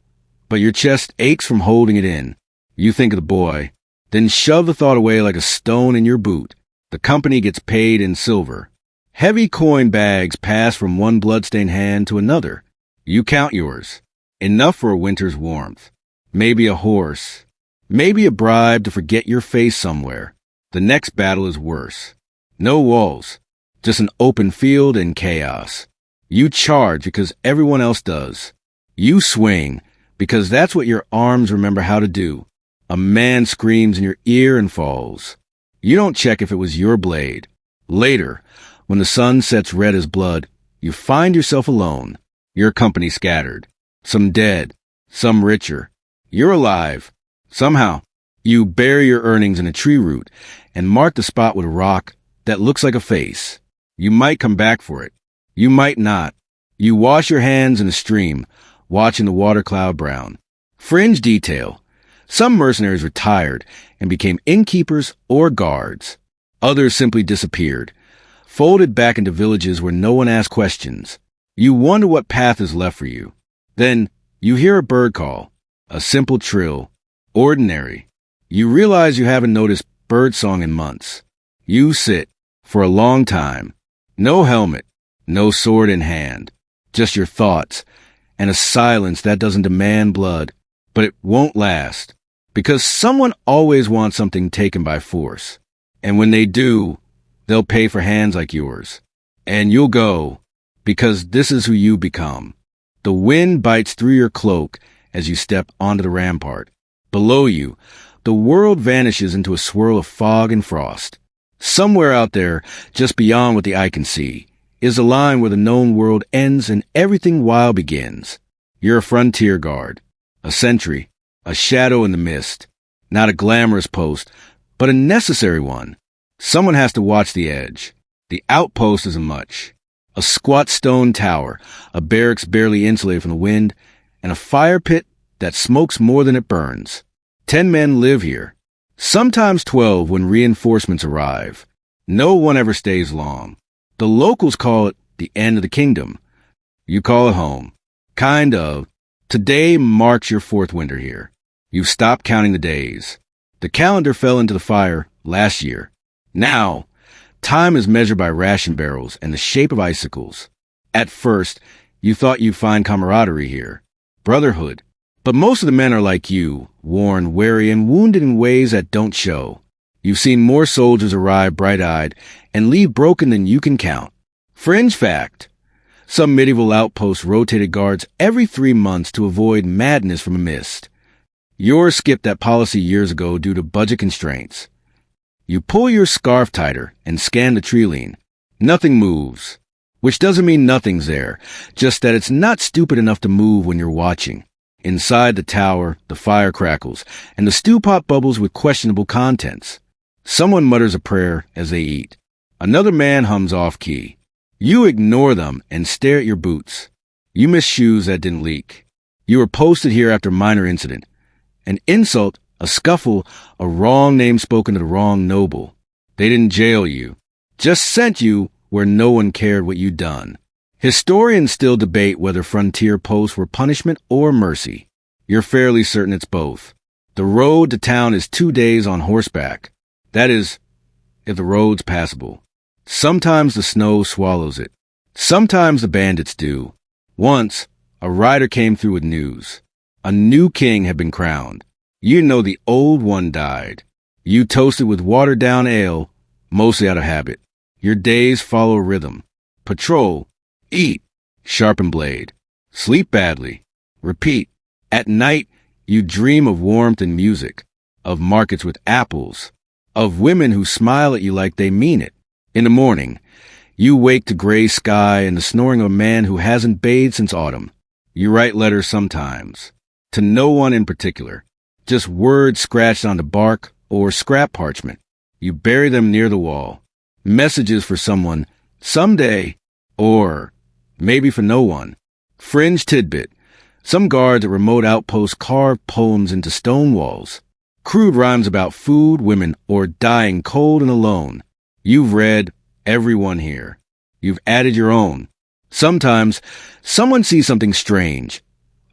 but your chest aches from holding it in. You think of the boy, then shove the thought away like a stone in your boot. The company gets paid in silver. Heavy coin bags pass from one bloodstained hand to another. You count yours. Enough for a winter's warmth. Maybe a horse. Maybe a bribe to forget your face somewhere. The next battle is worse. No walls. Just an open field and chaos. You charge because everyone else does. You swing because that's what your arms remember how to do. A man screams in your ear and falls. You don't check if it was your blade. Later, when the sun sets red as blood, you find yourself alone. Your company scattered. Some dead, some richer. You're alive. Somehow, you bury your earnings in a tree root and mark the spot with a rock that looks like a face. You might come back for it. You might not. You wash your hands in a stream, watching the water cloud brown. Fringe detail. Some mercenaries retired and became innkeepers or guards. Others simply disappeared, folded back into villages where no one asked questions. You wonder what path is left for you. Then you hear a bird call, a simple trill, ordinary. You realize you haven't noticed birdsong in months. You sit for a long time. No helmet, no sword in hand, just your thoughts and a silence that doesn't demand blood, but it won't last because someone always wants something taken by force. And when they do, they'll pay for hands like yours. And you'll go because this is who you become. The wind bites through your cloak as you step onto the rampart. Below you, the world vanishes into a swirl of fog and frost. Somewhere out there, just beyond what the eye can see, is a line where the known world ends and everything wild begins. You're a frontier guard, a sentry, a shadow in the mist. Not a glamorous post, but a necessary one. Someone has to watch the edge. The outpost isn't much. A squat stone tower, a barracks barely insulated from the wind, and a fire pit that smokes more than it burns. 10 men live here. Sometimes 12 when reinforcements arrive. No one ever stays long. The locals call it the end of the kingdom. You call it home. Kind of. Today marks your 4th winter here. You've stopped counting the days. The calendar fell into the fire last year. Now, time is measured by ration barrels and the shape of icicles. At first, you thought you'd find camaraderie here. Brotherhood. But most of the men are like you, worn, weary, and wounded in ways that don't show. You've seen more soldiers arrive bright-eyed and leave broken than you can count. Fringe fact. Some medieval outposts rotated guards every 3 months to avoid madness from a mist. Yours skipped that policy years ago due to budget constraints. You pull your scarf tighter and scan the tree line. Nothing moves. Which doesn't mean nothing's there, just that it's not stupid enough to move when you're watching. Inside the tower, the fire crackles, and the stew pot bubbles with questionable contents. Someone mutters a prayer as they eat. Another man hums off-key. You ignore them and stare at your boots. You miss shoes that didn't leak. You were posted here after a minor incident. An insult, a scuffle, a wrong name spoken to the wrong noble. They didn't jail you, just sent you where no one cared what you'd done. Historians still debate whether frontier posts were punishment or mercy. You're fairly certain it's both. The road to town is 2 days on horseback. That is, if the road's passable. Sometimes the snow swallows it. Sometimes the bandits do. Once, a rider came through with news. A new king had been crowned. You know the old one died. You toasted with watered-down ale, mostly out of habit. Your days follow a rhythm. Patrol. Eat. Sharpen blade. Sleep badly. Repeat. At night, You dream of warmth and music, of markets with apples, of women who smile at you like they mean it. In the morning, you wake to gray sky and the snoring of a man who hasn't bathed since autumn. You write letters sometimes, to no one in particular, just words scratched onto bark or scrap parchment. You bury them near the wall. Messages for someone, someday, or maybe for no one. Fringe tidbit. Some guards at remote outposts carve poems into stone walls. Crude rhymes about food, women, or dying cold and alone. You've read everyone here. You've added your own. Sometimes, someone sees something strange.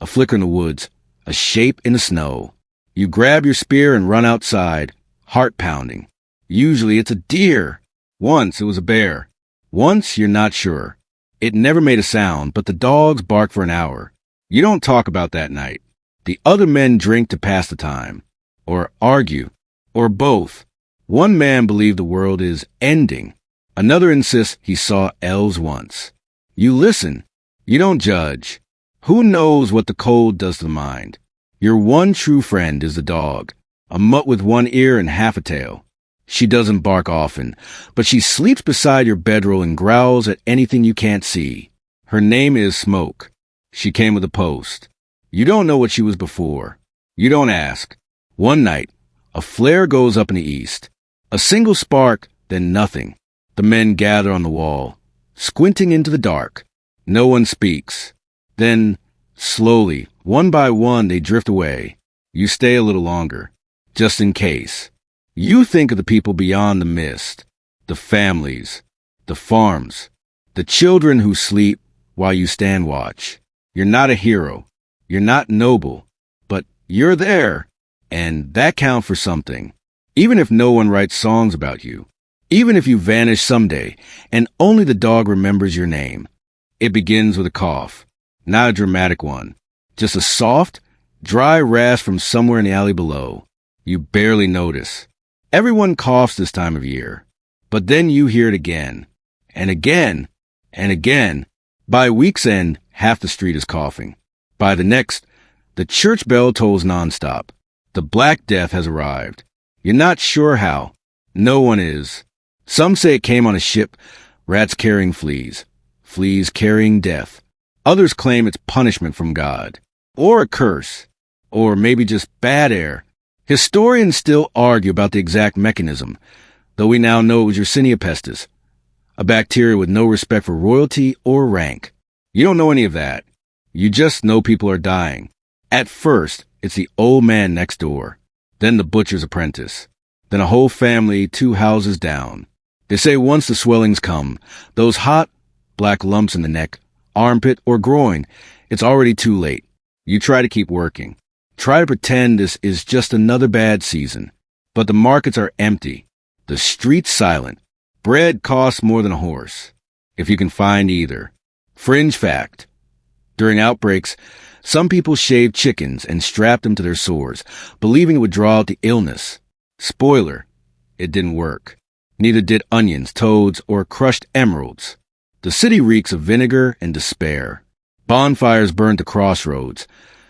A flicker in the woods, a shape in the snow. You grab your spear and run outside, heart pounding. Usually it's a deer. Once it was a bear. Once you're not sure. It never made a sound, but the dogs bark for an hour. You don't talk about that night. The other men drink to pass the time. Or argue. Or both. One man believes the world is ending. Another insists he saw elves once. You listen. You don't judge. Who knows what the cold does to the mind? Your one true friend is the dog. A mutt with one ear and half a tail. She doesn't bark often, but she sleeps beside your bedroll and growls at anything you can't see. Her name is Smoke. She came with the post. You don't know what she was before. You don't ask. One night, a flare goes up in the east. A single spark, then nothing. The men gather on the wall, squinting into the dark. No one speaks. Then, slowly, one by one, they drift away. You stay a little longer, just in case. You think of the people beyond the mist, the families, the farms, the children who sleep while you stand watch. You're not a hero. You're not noble. But you're there, and that counts for something. Even if no one writes songs about you. Even if you vanish someday, and only the dog remembers your name. It begins with a cough. Not a dramatic one. Just a soft, dry rasp from somewhere in the alley below. You barely notice. Everyone coughs this time of year. But then you hear it again. And again. And again. By week's end, half the street is coughing. By the next, the church bell tolls nonstop. The Black Death has arrived. You're not sure how. No one is. Some say it came on a ship, rats carrying fleas, fleas carrying death. Others claim it's punishment from God, or a curse, or maybe just bad air. Historians still argue about the exact mechanism, though we now know it was Yersinia pestis, a bacteria with no respect for royalty or rank. You don't know any of that. You just know people are dying. At first, it's the old man next door, then the butcher's apprentice, then a whole family 2 houses down. They say once the swellings come, those hot, black lumps in the neck, armpit, or groin, it's already too late. You try to keep working. Try to pretend this is just another bad season. But the markets are empty. The streets silent. Bread costs more than a horse, if you can find either. Fringe fact. During outbreaks, some people shaved chickens and strapped them to their sores, believing it would draw out the illness. Spoiler, it didn't work. Neither did onions, toads, or crushed emeralds. The city reeks of vinegar and despair. Bonfires burn to crossroads,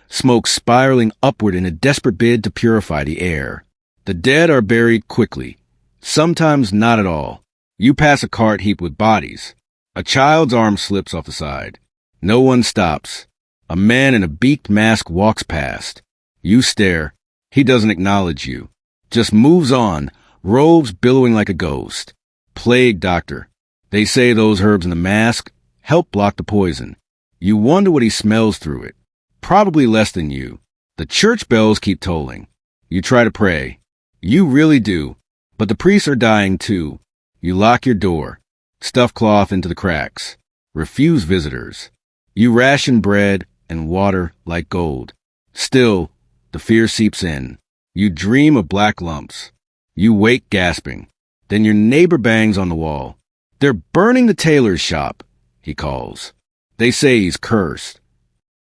smoke spiraling upward in a desperate bid to purify the air. The dead are buried quickly, sometimes not at all. You pass a cart heaped with bodies. A child's arm slips off the side. No one stops. A man in a beaked mask walks past. You stare. He doesn't acknowledge you. Just moves on, robes billowing like a ghost. Plague doctor. They say those herbs in the mask help block the poison. You wonder what he smells through it. Probably less than you. The church bells keep tolling. You try to pray. You really do. But the priests are dying too. You lock your door. Stuff cloth into the cracks. Refuse visitors. You ration bread and water like gold. Still, the fear seeps in. You dream of black lumps. You wake gasping. Then your neighbor bangs on the wall. They're burning the tailor's shop, he calls. They say he's cursed.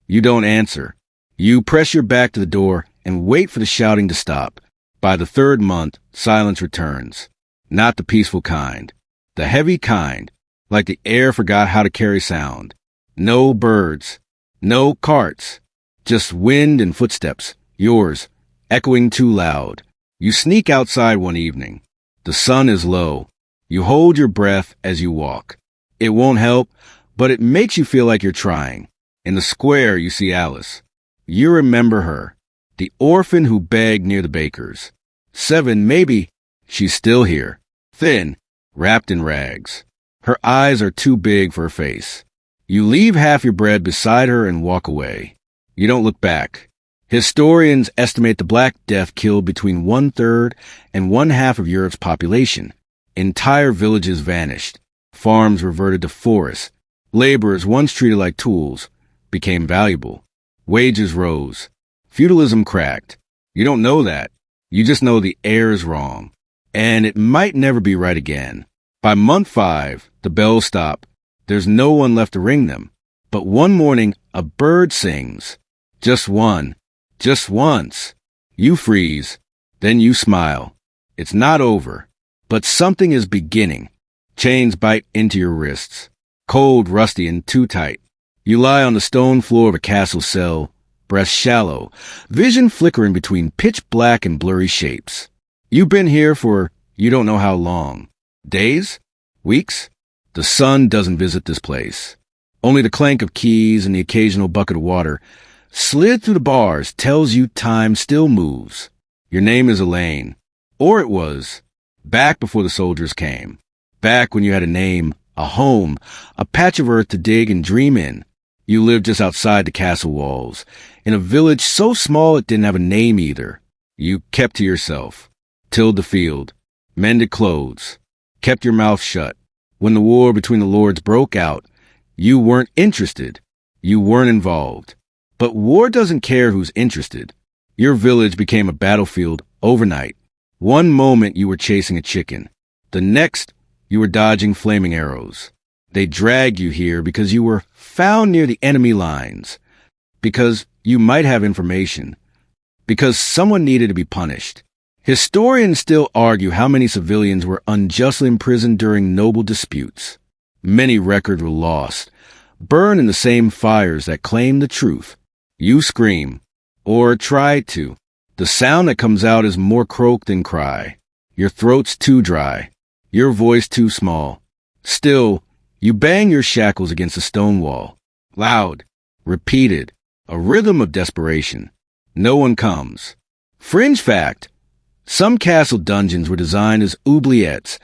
You don't answer. You press your back to the door and wait for the shouting to stop. By the 3rd month, silence returns. Not the peaceful kind. The heavy kind, like the air forgot how to carry sound. No birds. No carts. Just wind and footsteps Yours, echoing too loud. You sneak outside one evening. The sun is low. You hold your breath as you walk. It won't help, but it makes you feel like you're trying. In the square, you see Alice. You remember her, the orphan who begged near the baker's. 7, maybe. She's still here, thin, wrapped in rags. Her eyes are too big for her face. You leave half your bread beside her and walk away. You don't look back. Historians estimate the Black Death killed between 1/3 and 1/2 of Europe's population. Entire villages vanished. Farms reverted to forests. Laborers, once treated like tools, became valuable. Wages rose. Feudalism cracked. You don't know that. You just know the air is wrong. And it might never be right again. By month 5, the bells stop. There's no one left to ring them. But one morning, a bird sings. Just one. Just once. You freeze. Then you smile. It's not over. But something is beginning. Chains bite into your wrists. Cold, rusty, and too tight. You lie on the stone floor of a castle cell, breath shallow, vision flickering between pitch black and blurry shapes. You've been here for you don't know how long. Days? Weeks? The sun doesn't visit this place. Only the clank of keys and the occasional bucket of water slid through the bars tells you time still moves. Your name is Elaine. Or it was. Back before the soldiers came. Back when you had a name, a home, a patch of earth to dig and dream in. You lived just outside the castle walls, in a village so small it didn't have a name either. You kept to yourself, tilled the field, mended clothes, kept your mouth shut. When the war between the lords broke out, you weren't interested. You weren't involved. But war doesn't care who's interested. Your village became a battlefield overnight. One moment you were chasing a chicken. The next, you were dodging flaming arrows. They dragged you here because you were found near the enemy lines, because you might have information, because someone needed to be punished. Historians still argue how many civilians were unjustly imprisoned during noble disputes. Many records were lost, burned in the same fires that claimed the truth. You scream, or try to. The sound that comes out is more croak than cry. Your throat's too dry, your voice too small. Still, you bang your shackles against a stone wall. Loud, repeated, a rhythm of desperation. No one comes. Fringe fact, some castle dungeons were designed as oubliettes,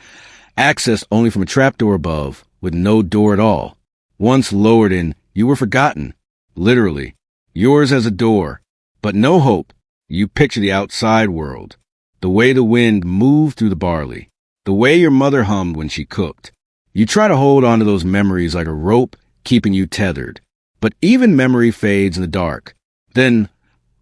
accessed only from a trapdoor above, with no door at all. Once lowered in, you were forgotten. Literally. Yours as a door, but no hope. You picture the outside world, the way the wind moved through the barley, the way your mother hummed when she cooked. You try to hold on to those memories like a rope keeping you tethered, but even memory fades in the dark. Then,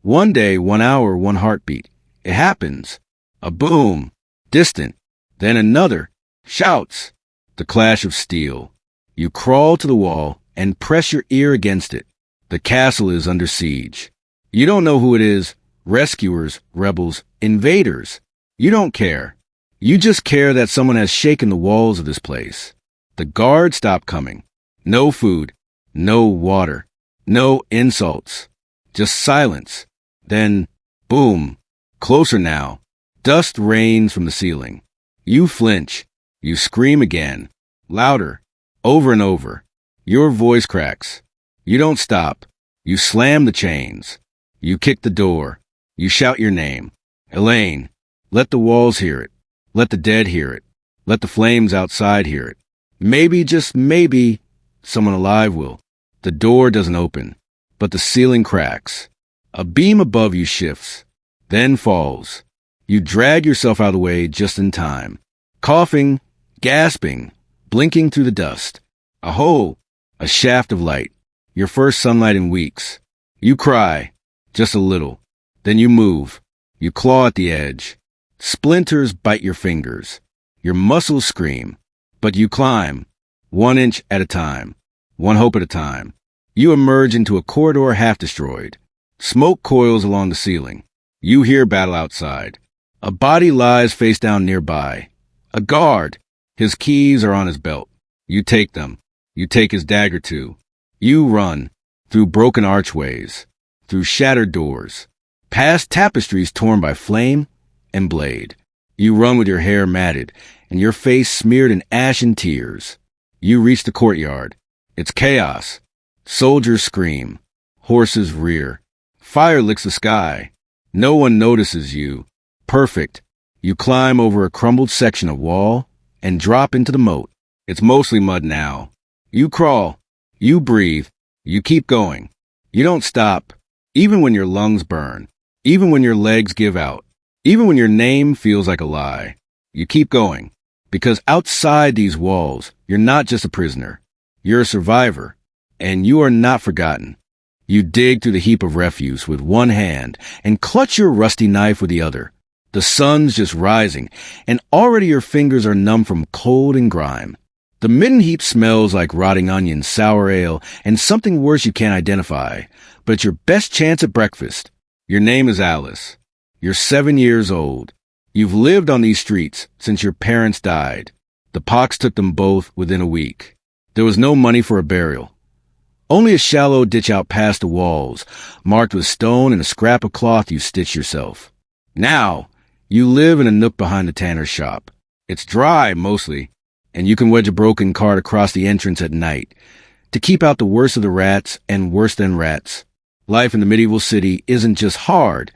one day, 1 hour, 1 heartbeat. It happens. A boom, distant. Then another. Shouts. The clash of steel. You crawl to the wall and press your ear against it. The castle is under siege. You don't know who it is. Rescuers, rebels, invaders. You don't care. You just care that someone has shaken the walls of this place. The guards stop coming. No food, no water, no insults. Just silence. Then, boom. Closer now. Dust rains from the ceiling. You flinch. You scream again. Louder. Over and over. Your voice cracks. You don't stop. You slam the chains. You kick the door. You shout your name. Elaine. Let the walls hear it. Let the dead hear it. Let the flames outside hear it. Maybe, just maybe, someone alive will. The door doesn't open, but the ceiling cracks. A beam above you shifts, then falls. You drag yourself out of the way just in time. Coughing, gasping, blinking through the dust. A hole, a shaft of light. Your first sunlight in weeks. You cry, just a little. Then you move. You claw at the edge. Splinters bite your fingers. Your muscles scream. But you climb, 1 inch at a time, 1 hope at a time. You emerge into a corridor half destroyed. Smoke coils along the ceiling. You hear battle outside. A body lies face down nearby. A guard. His keys are on his belt. You take them. You take his dagger too. You run, through broken archways, through shattered doors. past tapestries torn by flame and blade. You run with your hair matted and your face smeared in ashen tears. You reach the courtyard. It's chaos. Soldiers scream. Horses rear. Fire licks the sky. No one notices you. Perfect. You climb over a crumbled section of wall and drop into the moat. It's mostly mud now. You crawl. You breathe. You keep going. You don't stop, even when your lungs burn, even when your legs give out, even when your name feels like a lie. You keep going, because outside these walls, you're not just a prisoner. You're a survivor, and you are not forgotten. You dig through the heap of refuse with one hand and clutch your rusty knife with the other. The sun's just rising, and already your fingers are numb from cold and grime. The midden heap smells like rotting onions, sour ale, and something worse you can't identify, but it's your best chance at breakfast. Your name is Alice. You're 7 years old. You've lived on these streets since your parents died. The pox took them both within a week. There was no money for a burial. Only a shallow ditch out past the walls, marked with stone and a scrap of cloth you stitched yourself. Now, you live in a nook behind the tanner's shop. It's dry, mostly, and you can wedge a broken cart across the entrance at night to keep out the worst of the rats and worse than rats. Life in the medieval city isn't just hard,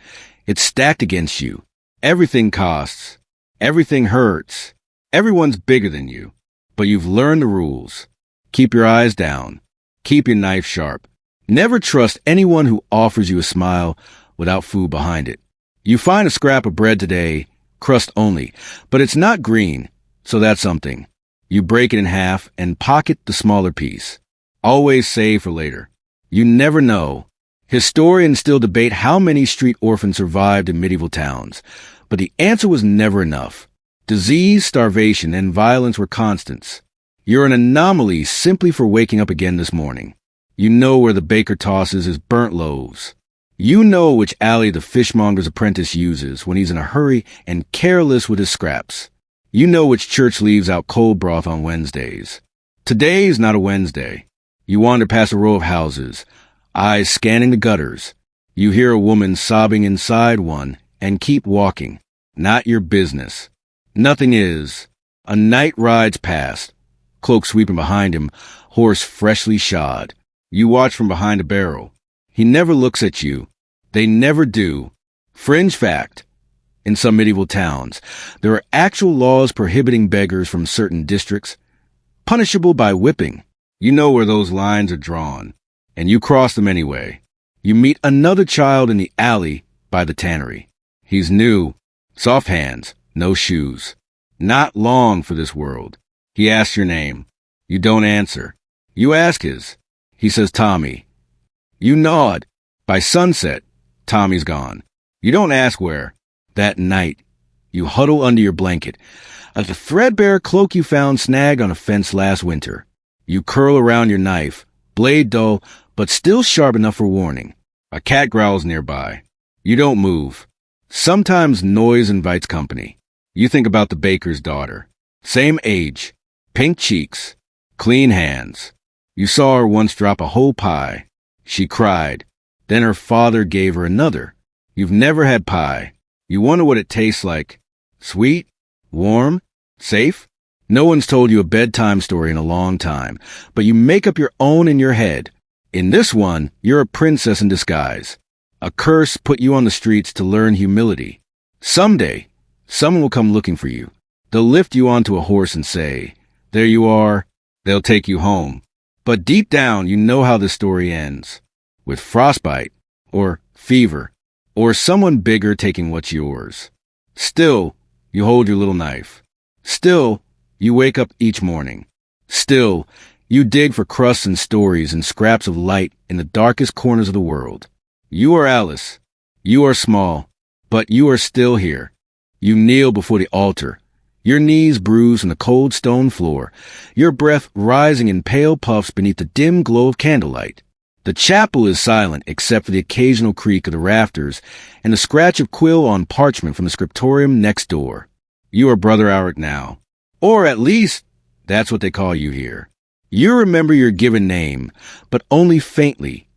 it's stacked against you. Everything costs. Everything hurts. Everyone's bigger than you. But you've learned the rules. Keep your eyes down. Keep your knife sharp. Never trust anyone who offers you a smile without food behind it. You find a scrap of bread today, crust only, but it's not green, so that's something. You break it in half and pocket the smaller piece. Always save for later. You never know. Historians still debate how many street orphans survived in medieval towns, but the answer was never enough. Disease, starvation, and violence were constants. You're an anomaly simply for waking up again this morning. You know where the baker tosses his burnt loaves. You know which alley the fishmonger's apprentice uses when he's in a hurry and careless with his scraps. You know which church leaves out cold broth on Wednesdays. Today's not a Wednesday. You wander past a row of houses, eyes scanning the gutters. You hear a woman sobbing inside one and keep walking. Not your business. Nothing is. A knight rides past, cloak sweeping behind him, horse freshly shod. You watch from behind a barrel. He never looks at you. They never do. Fringe fact. In some medieval towns, there are actual laws prohibiting beggars from certain districts, punishable by whipping. You know where those lines are drawn, and you cross them anyway. You meet another child in the alley by the tannery. He's new, soft hands, no shoes. Not long for this world. He asks your name. You don't answer. You ask his. He says Tommy. You nod. By sunset, Tommy's gone. You don't ask where. That night, you huddle under your blanket, a threadbare cloak you found snagged on a fence last winter. You curl around your knife, blade dull, but still sharp enough for warning. A cat growls nearby. You don't move. Sometimes noise invites company. You think about the baker's daughter. Same age, pink cheeks, clean hands. You saw her once drop a whole pie. She cried. Then her father gave her another. You've never had pie. You wonder what it tastes like. Sweet? Warm? Safe? No one's told you a bedtime story in a long time, but you make up your own in your head. In this one, you're a princess in disguise. A curse put you on the streets to learn humility. Someday, someone will come looking for you. They'll lift you onto a horse and say, "There you are." They'll take you home. But deep down, you know how this story ends. With frostbite, or fever, or someone bigger taking what's yours. Still, you hold your little knife. Still, you wake up each morning. Still, you dig for crusts and stories and scraps of light in the darkest corners of the world. You are Alice. You are small, but you are still here. You kneel before the altar, your knees bruised on the cold stone floor, your breath rising in pale puffs beneath the dim glow of candlelight. The chapel is silent except for the occasional creak of the rafters and the scratch of quill on parchment from the scriptorium next door. You are Brother Alric now. Or at least, that's what they call you here. You remember your given name, but only faintly,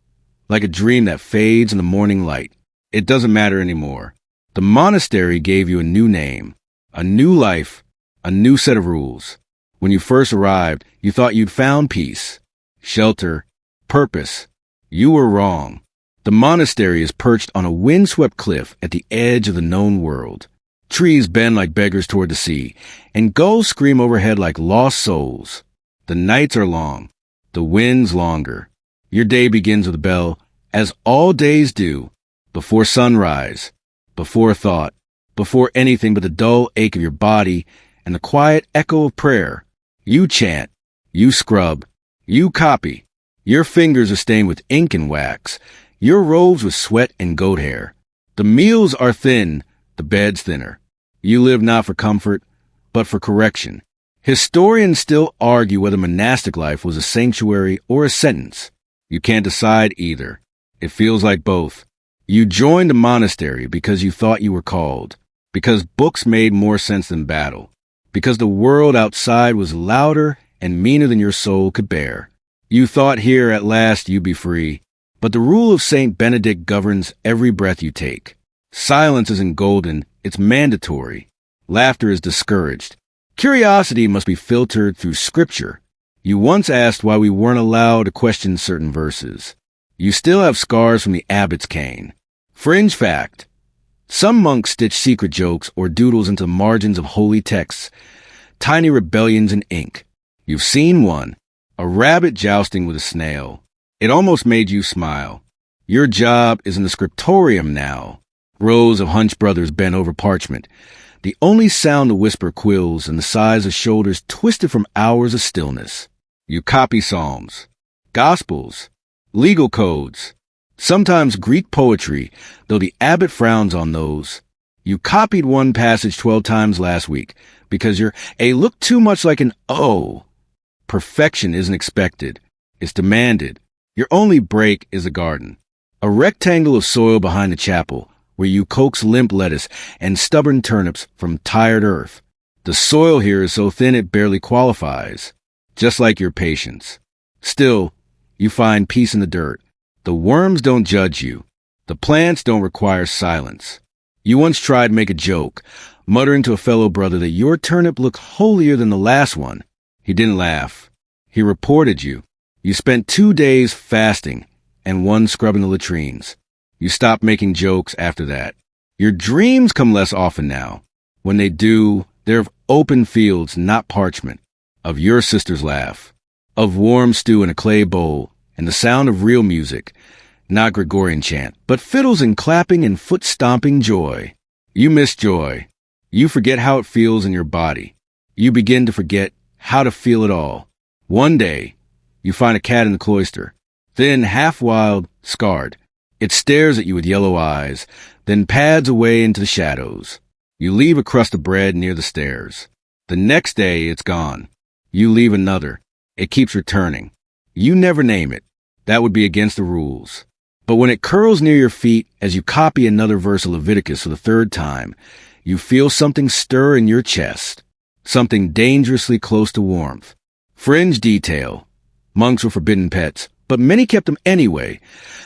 like a dream that fades in the morning light. It doesn't matter anymore. The monastery gave you a new name, a new life, a new set of rules. When you first arrived, you thought you'd found peace, shelter, purpose. You were wrong. The monastery is perched on a windswept cliff at the edge of the known world. Trees bend like beggars toward the sea, and gulls scream overhead like lost souls. The nights are long, the winds longer. Your day begins with a bell, as all days do, before sunrise, before thought, before anything but the dull ache of your body and the quiet echo of prayer. You chant, you scrub, you copy. Your fingers are stained with ink and wax, your robes with sweat and goat hair. The meals are thin, the bed's thinner. You live not for comfort, but for correction. Historians still argue whether monastic life was a sanctuary or a sentence. You can't decide either. It feels like both. You joined a monastery because you thought you were called, because books made more sense than battle, because the world outside was louder and meaner than your soul could bear. You thought here at last you'd be free, but the rule of Saint Benedict governs every breath you take. Silence isn't golden, it's mandatory. Laughter is discouraged. Curiosity must be filtered through scripture. You once asked why we weren't allowed to question certain verses. You still have scars from the abbot's cane. Fringe fact. Some monks stitch secret jokes or doodles into the margins of holy texts. Tiny rebellions in ink. You've seen one. A rabbit jousting with a snail. It almost made you smile. Your job is in the scriptorium now. Rows of hunched brothers bent over parchment. The only sound to whisper quills and the size of shoulders twisted from hours of stillness. You copy psalms, gospels, legal codes, sometimes Greek poetry, though the abbot frowns on those. You copied one passage 12 times last week because your A looked too much like an O. Perfection isn't expected. It's demanded. Your only break is a garden. A rectangle of soil behind the chapel, where you coax limp lettuce and stubborn turnips from tired earth. The soil here is so thin it barely qualifies, just like your patience. Still, you find peace in the dirt. The worms don't judge you. The plants don't require silence. You once tried to make a joke, muttering to a fellow brother that your turnip looked holier than the last one. He didn't laugh. He reported you. You spent 2 days fasting and one scrubbing the latrines. You stopped making jokes after that. Your dreams come less often now. When they do, they're of open fields, not parchment, of your sister's laugh, of warm stew in a clay bowl, and the sound of real music, not Gregorian chant, but fiddles and clapping and foot-stomping joy. You miss joy. You forget how it feels in your body. You begin to forget how to feel it all. One day, you find a cat in the cloister, thin, half-wild, scarred. It stares at you with yellow eyes, then pads away into the shadows. You leave a crust of bread near the stairs. The next day, it's gone. You leave another. It keeps returning. You never name it. That would be against the rules. But when it curls near your feet as you copy another verse of Leviticus for the 3rd time, you feel something stir in your chest, something dangerously close to warmth. Fringe detail. Monks were forbidden pets, but many kept them anyway,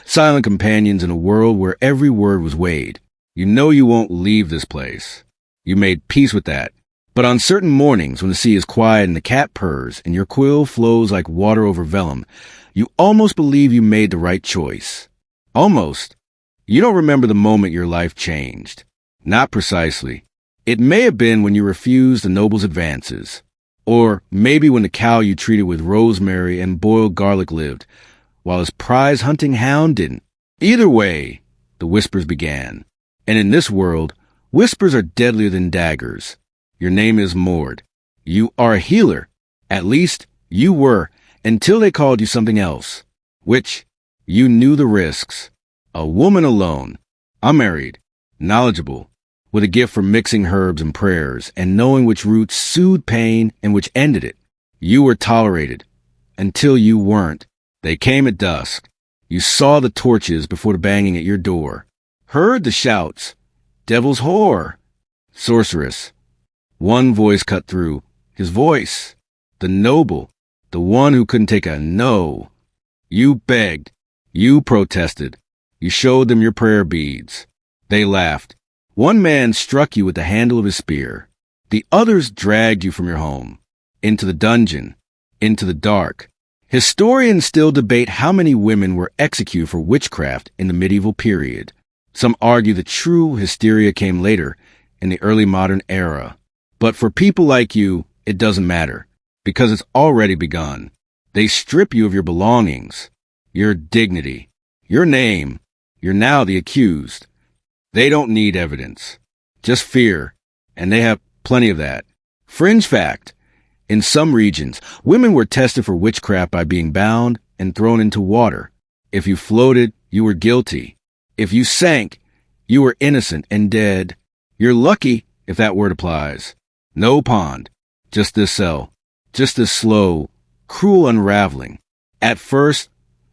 silent companions in a world where every word was weighed. You know you won't leave this place. You made peace with that. But on certain mornings when the sea is quiet and the cat purrs and your quill flows like water over vellum, you almost believe you made the right choice. Almost. You don't remember the moment your life changed. Not precisely. It may have been when you refused the noble's advances. Or maybe when the cow you treated with rosemary and boiled garlic lived, while his prize-hunting hound didn't. Either way, the whispers began. And in this world, whispers are deadlier than daggers. Your name is Mord. You are a healer. At least, you were, until they called you something else. Which, you knew the risks. A woman alone, unmarried, knowledgeable, with a gift for mixing herbs and prayers and knowing which roots soothed pain and which ended it. You were tolerated, until you weren't. They came at dusk. You saw the torches before the banging at your door. Heard the shouts. Devil's whore. Sorceress. One voice cut through. His voice. The noble. The one who couldn't take a no. You begged. You protested. You showed them your prayer beads. They laughed. One man struck you with the handle of his spear. The others dragged you from your home, into the dungeon, into the dark. Historians still debate how many women were executed for witchcraft in the medieval period. Some argue the true hysteria came later, in the early modern era. But for people like you, it doesn't matter, because it's already begun. They strip you of your belongings, your dignity, your name. You're now the accused. They don't need evidence, just fear, and they have plenty of that. Fringe fact: in some regions, women were tested for witchcraft by being bound and thrown into water. If you floated, you were guilty. If you sank, you were innocent and dead. You're lucky if that word applies. No pond, just this cell, just this slow, cruel unraveling. At first,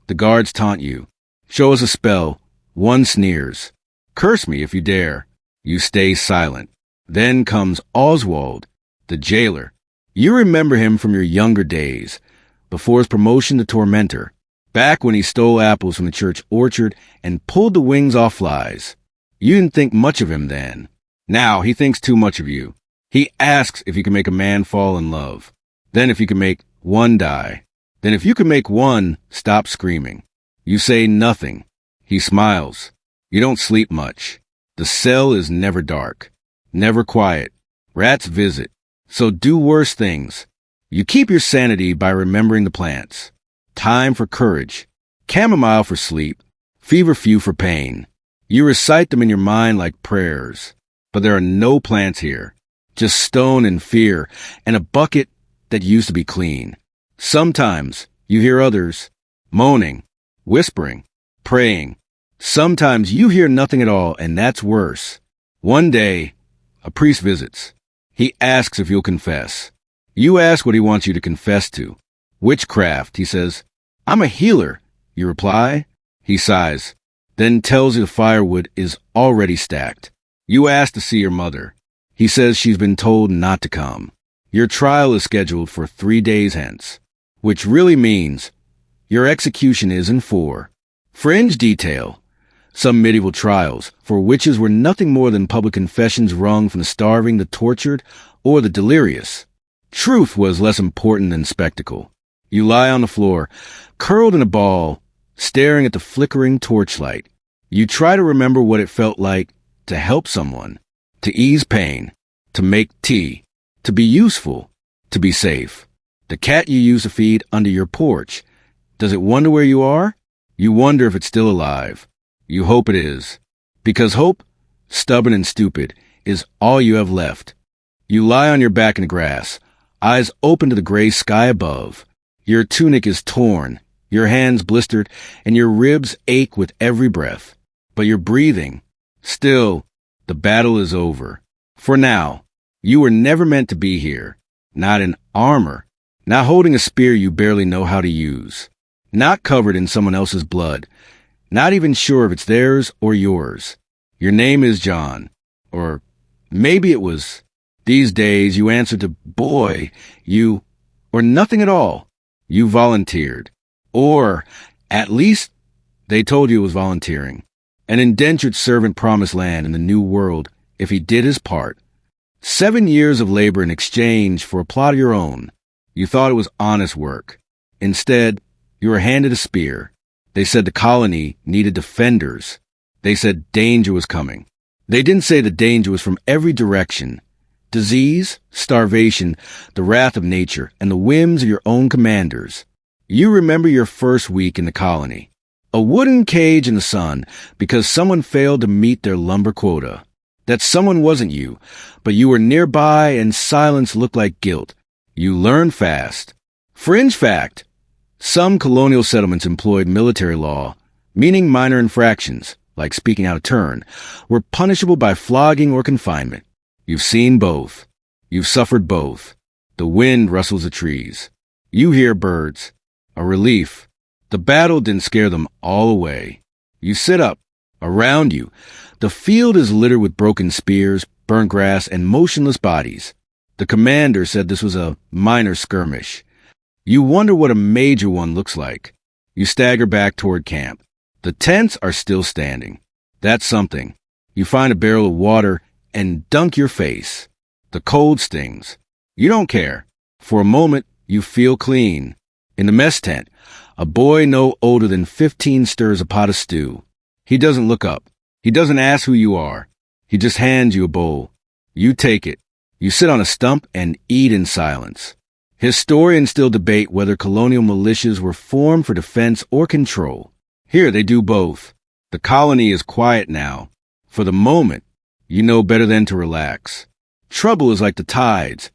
the guards taunt you. Show us a spell. One sneers. Curse me if you dare. You stay silent. Then comes Oswald, the jailer. You remember him from your younger days, before his promotion to tormentor, back when he stole apples from the church orchard and pulled the wings off flies. You didn't think much of him then. Now he thinks too much of you. He asks if you can make a man fall in love. Then if you can make one die. Then if you can make one stop screaming. You say nothing. He smiles. You don't sleep much. The cell is never dark, never quiet. Rats visit. So do worse things. You keep your sanity by remembering the plants. Thyme for courage, chamomile for sleep, feverfew for pain. You recite them in your mind like prayers. But there are no plants here, just stone and fear, and a bucket that used to be clean. Sometimes you hear others moaning, whispering, praying. Sometimes you hear nothing at all, and that's worse. One day, a priest visits. He asks if you'll confess. You ask what he wants you to confess to. Witchcraft, he says. I'm a healer, you reply. He sighs, then tells you the firewood is already stacked. You ask to see your mother. He says she's been told not to come. Your trial is scheduled for 3 days hence, which really means your execution is in 4. Fringe detail. Some medieval trials for witches were nothing more than public confessions wrung from the starving, the tortured, or the delirious. Truth was less important than spectacle. You lie on the floor, curled in a ball, staring at the flickering torchlight. You try to remember what it felt like to help someone, to ease pain, to make tea, to be useful, to be safe. The cat you use to feed under your porch, does it wonder where you are? You wonder if it's still alive. You hope it is. Because hope, stubborn and stupid, is all you have left. You lie on your back in the grass, eyes open to the gray sky above. Your tunic is torn, your hands blistered, and your ribs ache with every breath. But you're breathing. Still, the battle is over. For now, you were never meant to be here. Not in armor, not holding a spear you barely know how to use, not covered in someone else's blood, not even sure if it's theirs or yours. Your name is John. Or maybe it was. These days you answer to boy, you, or nothing at all. You volunteered. Or, at least, they told you it was volunteering. An indentured servant promised land in the new world if he did his part. 7 years of labor in exchange for a plot of your own. You thought it was honest work. Instead, you were handed a spear. They said the colony needed defenders. They said danger was coming. They didn't say the danger was from every direction. Disease, starvation, the wrath of nature, and the whims of your own commanders. You remember your first week in the colony. A wooden cage in the sun because someone failed to meet their lumber quota. That someone wasn't you, but you were nearby and silence looked like guilt. You learned fast. Fringe fact. Some colonial settlements employed military law, meaning minor infractions, like speaking out of turn, were punishable by flogging or confinement. You've seen both. You've suffered both. The wind rustles the trees. You hear birds. A relief. The battle didn't scare them all away. You sit up. Around you, the field is littered with broken spears, burnt grass, and motionless bodies. The commander said this was a minor skirmish. You wonder what a major one looks like. You stagger back toward camp. The tents are still standing. That's something. You find a barrel of water and dunk your face. The cold stings. You don't care. For a moment, you feel clean. In the mess tent, a boy no older than 15 stirs a pot of stew. He doesn't look up. He doesn't ask who you are. He just hands you a bowl. You take it. You sit on a stump and eat in silence. Historians still debate whether colonial militias were formed for defense or control. Here they do both. The colony is quiet now. For the moment, you know better than to relax. Trouble is like the tides.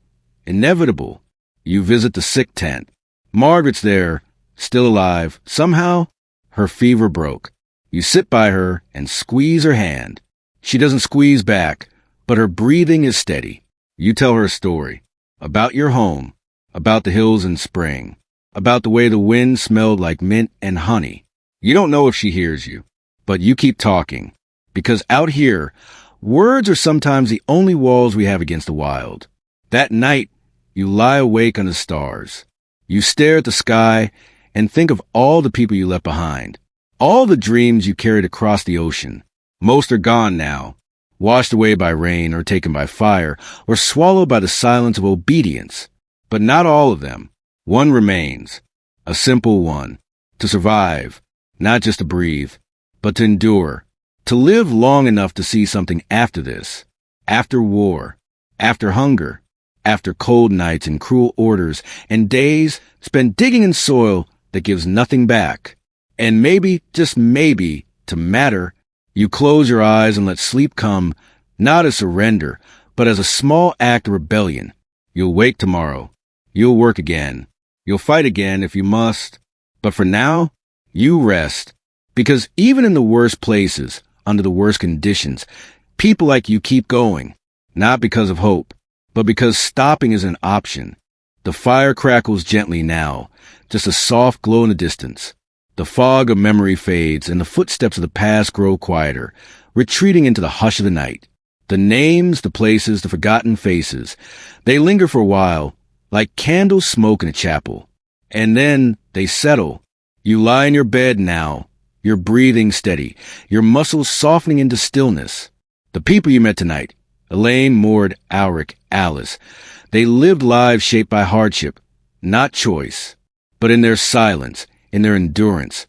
Inevitable. You visit the sick tent. Margaret's there, still alive. Somehow, her fever broke. You sit by her and squeeze her hand. She doesn't squeeze back, but her breathing is steady. You tell her a story. About your home. About the hills in spring. About the way the wind smelled like mint and honey. You don't know if she hears you, but you keep talking. Because out here, words are sometimes the only walls we have against the wild. That night, you lie awake under stars. You stare at the sky and think of all the people you left behind. All the dreams you carried across the ocean. Most are gone now, washed away by rain or taken by fire or swallowed by the silence of obedience. But not all of them. One remains. A simple one. To survive. Not just to breathe, but to endure. To live long enough to see something after this. After war. After hunger. After cold nights and cruel orders and days spent digging in soil that gives nothing back. And maybe, just maybe, to matter, you close your eyes and let sleep come, not as surrender, but as a small act of rebellion. You'll wake tomorrow. You'll work again. You'll fight again if you must. But for now, you rest. Because even in the worst places, under the worst conditions, people like you keep going. Not because of hope, but because stopping is an option. The fire crackles gently now, just a soft glow in the distance. The fog of memory fades and the footsteps of the past grow quieter, retreating into the hush of the night. The names, the places, the forgotten faces, they linger for a while, like candles smoke in a chapel. And then they settle. You lie in your bed now, your breathing steady, your muscles softening into stillness. The people you met tonight, Elaine, Maud, Alric, Alice, they lived lives shaped by hardship, not choice. But in their silence, in their endurance,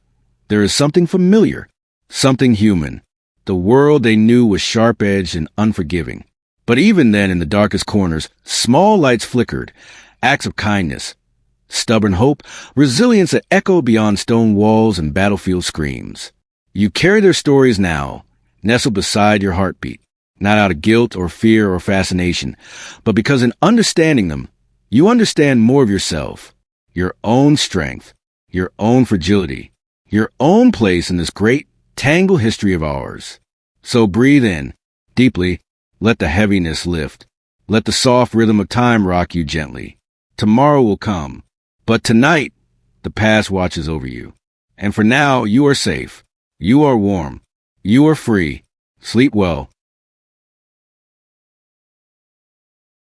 there is something familiar, something human. The world they knew was sharp-edged and unforgiving. But even then, in the darkest corners, small lights flickered, acts of kindness, stubborn hope, resilience that echoed beyond stone walls and battlefield screams. You carry their stories now, nestled beside your heartbeat, not out of guilt or fear or fascination, but because in understanding them, you understand more of yourself, your own strength, your own fragility, your own place in this great, tangled history of ours. So breathe in, deeply, let the heaviness lift. Let the soft rhythm of time rock you gently. Tomorrow will come, but tonight, the past watches over you. And for now, you are safe. You are warm. You are free. Sleep well.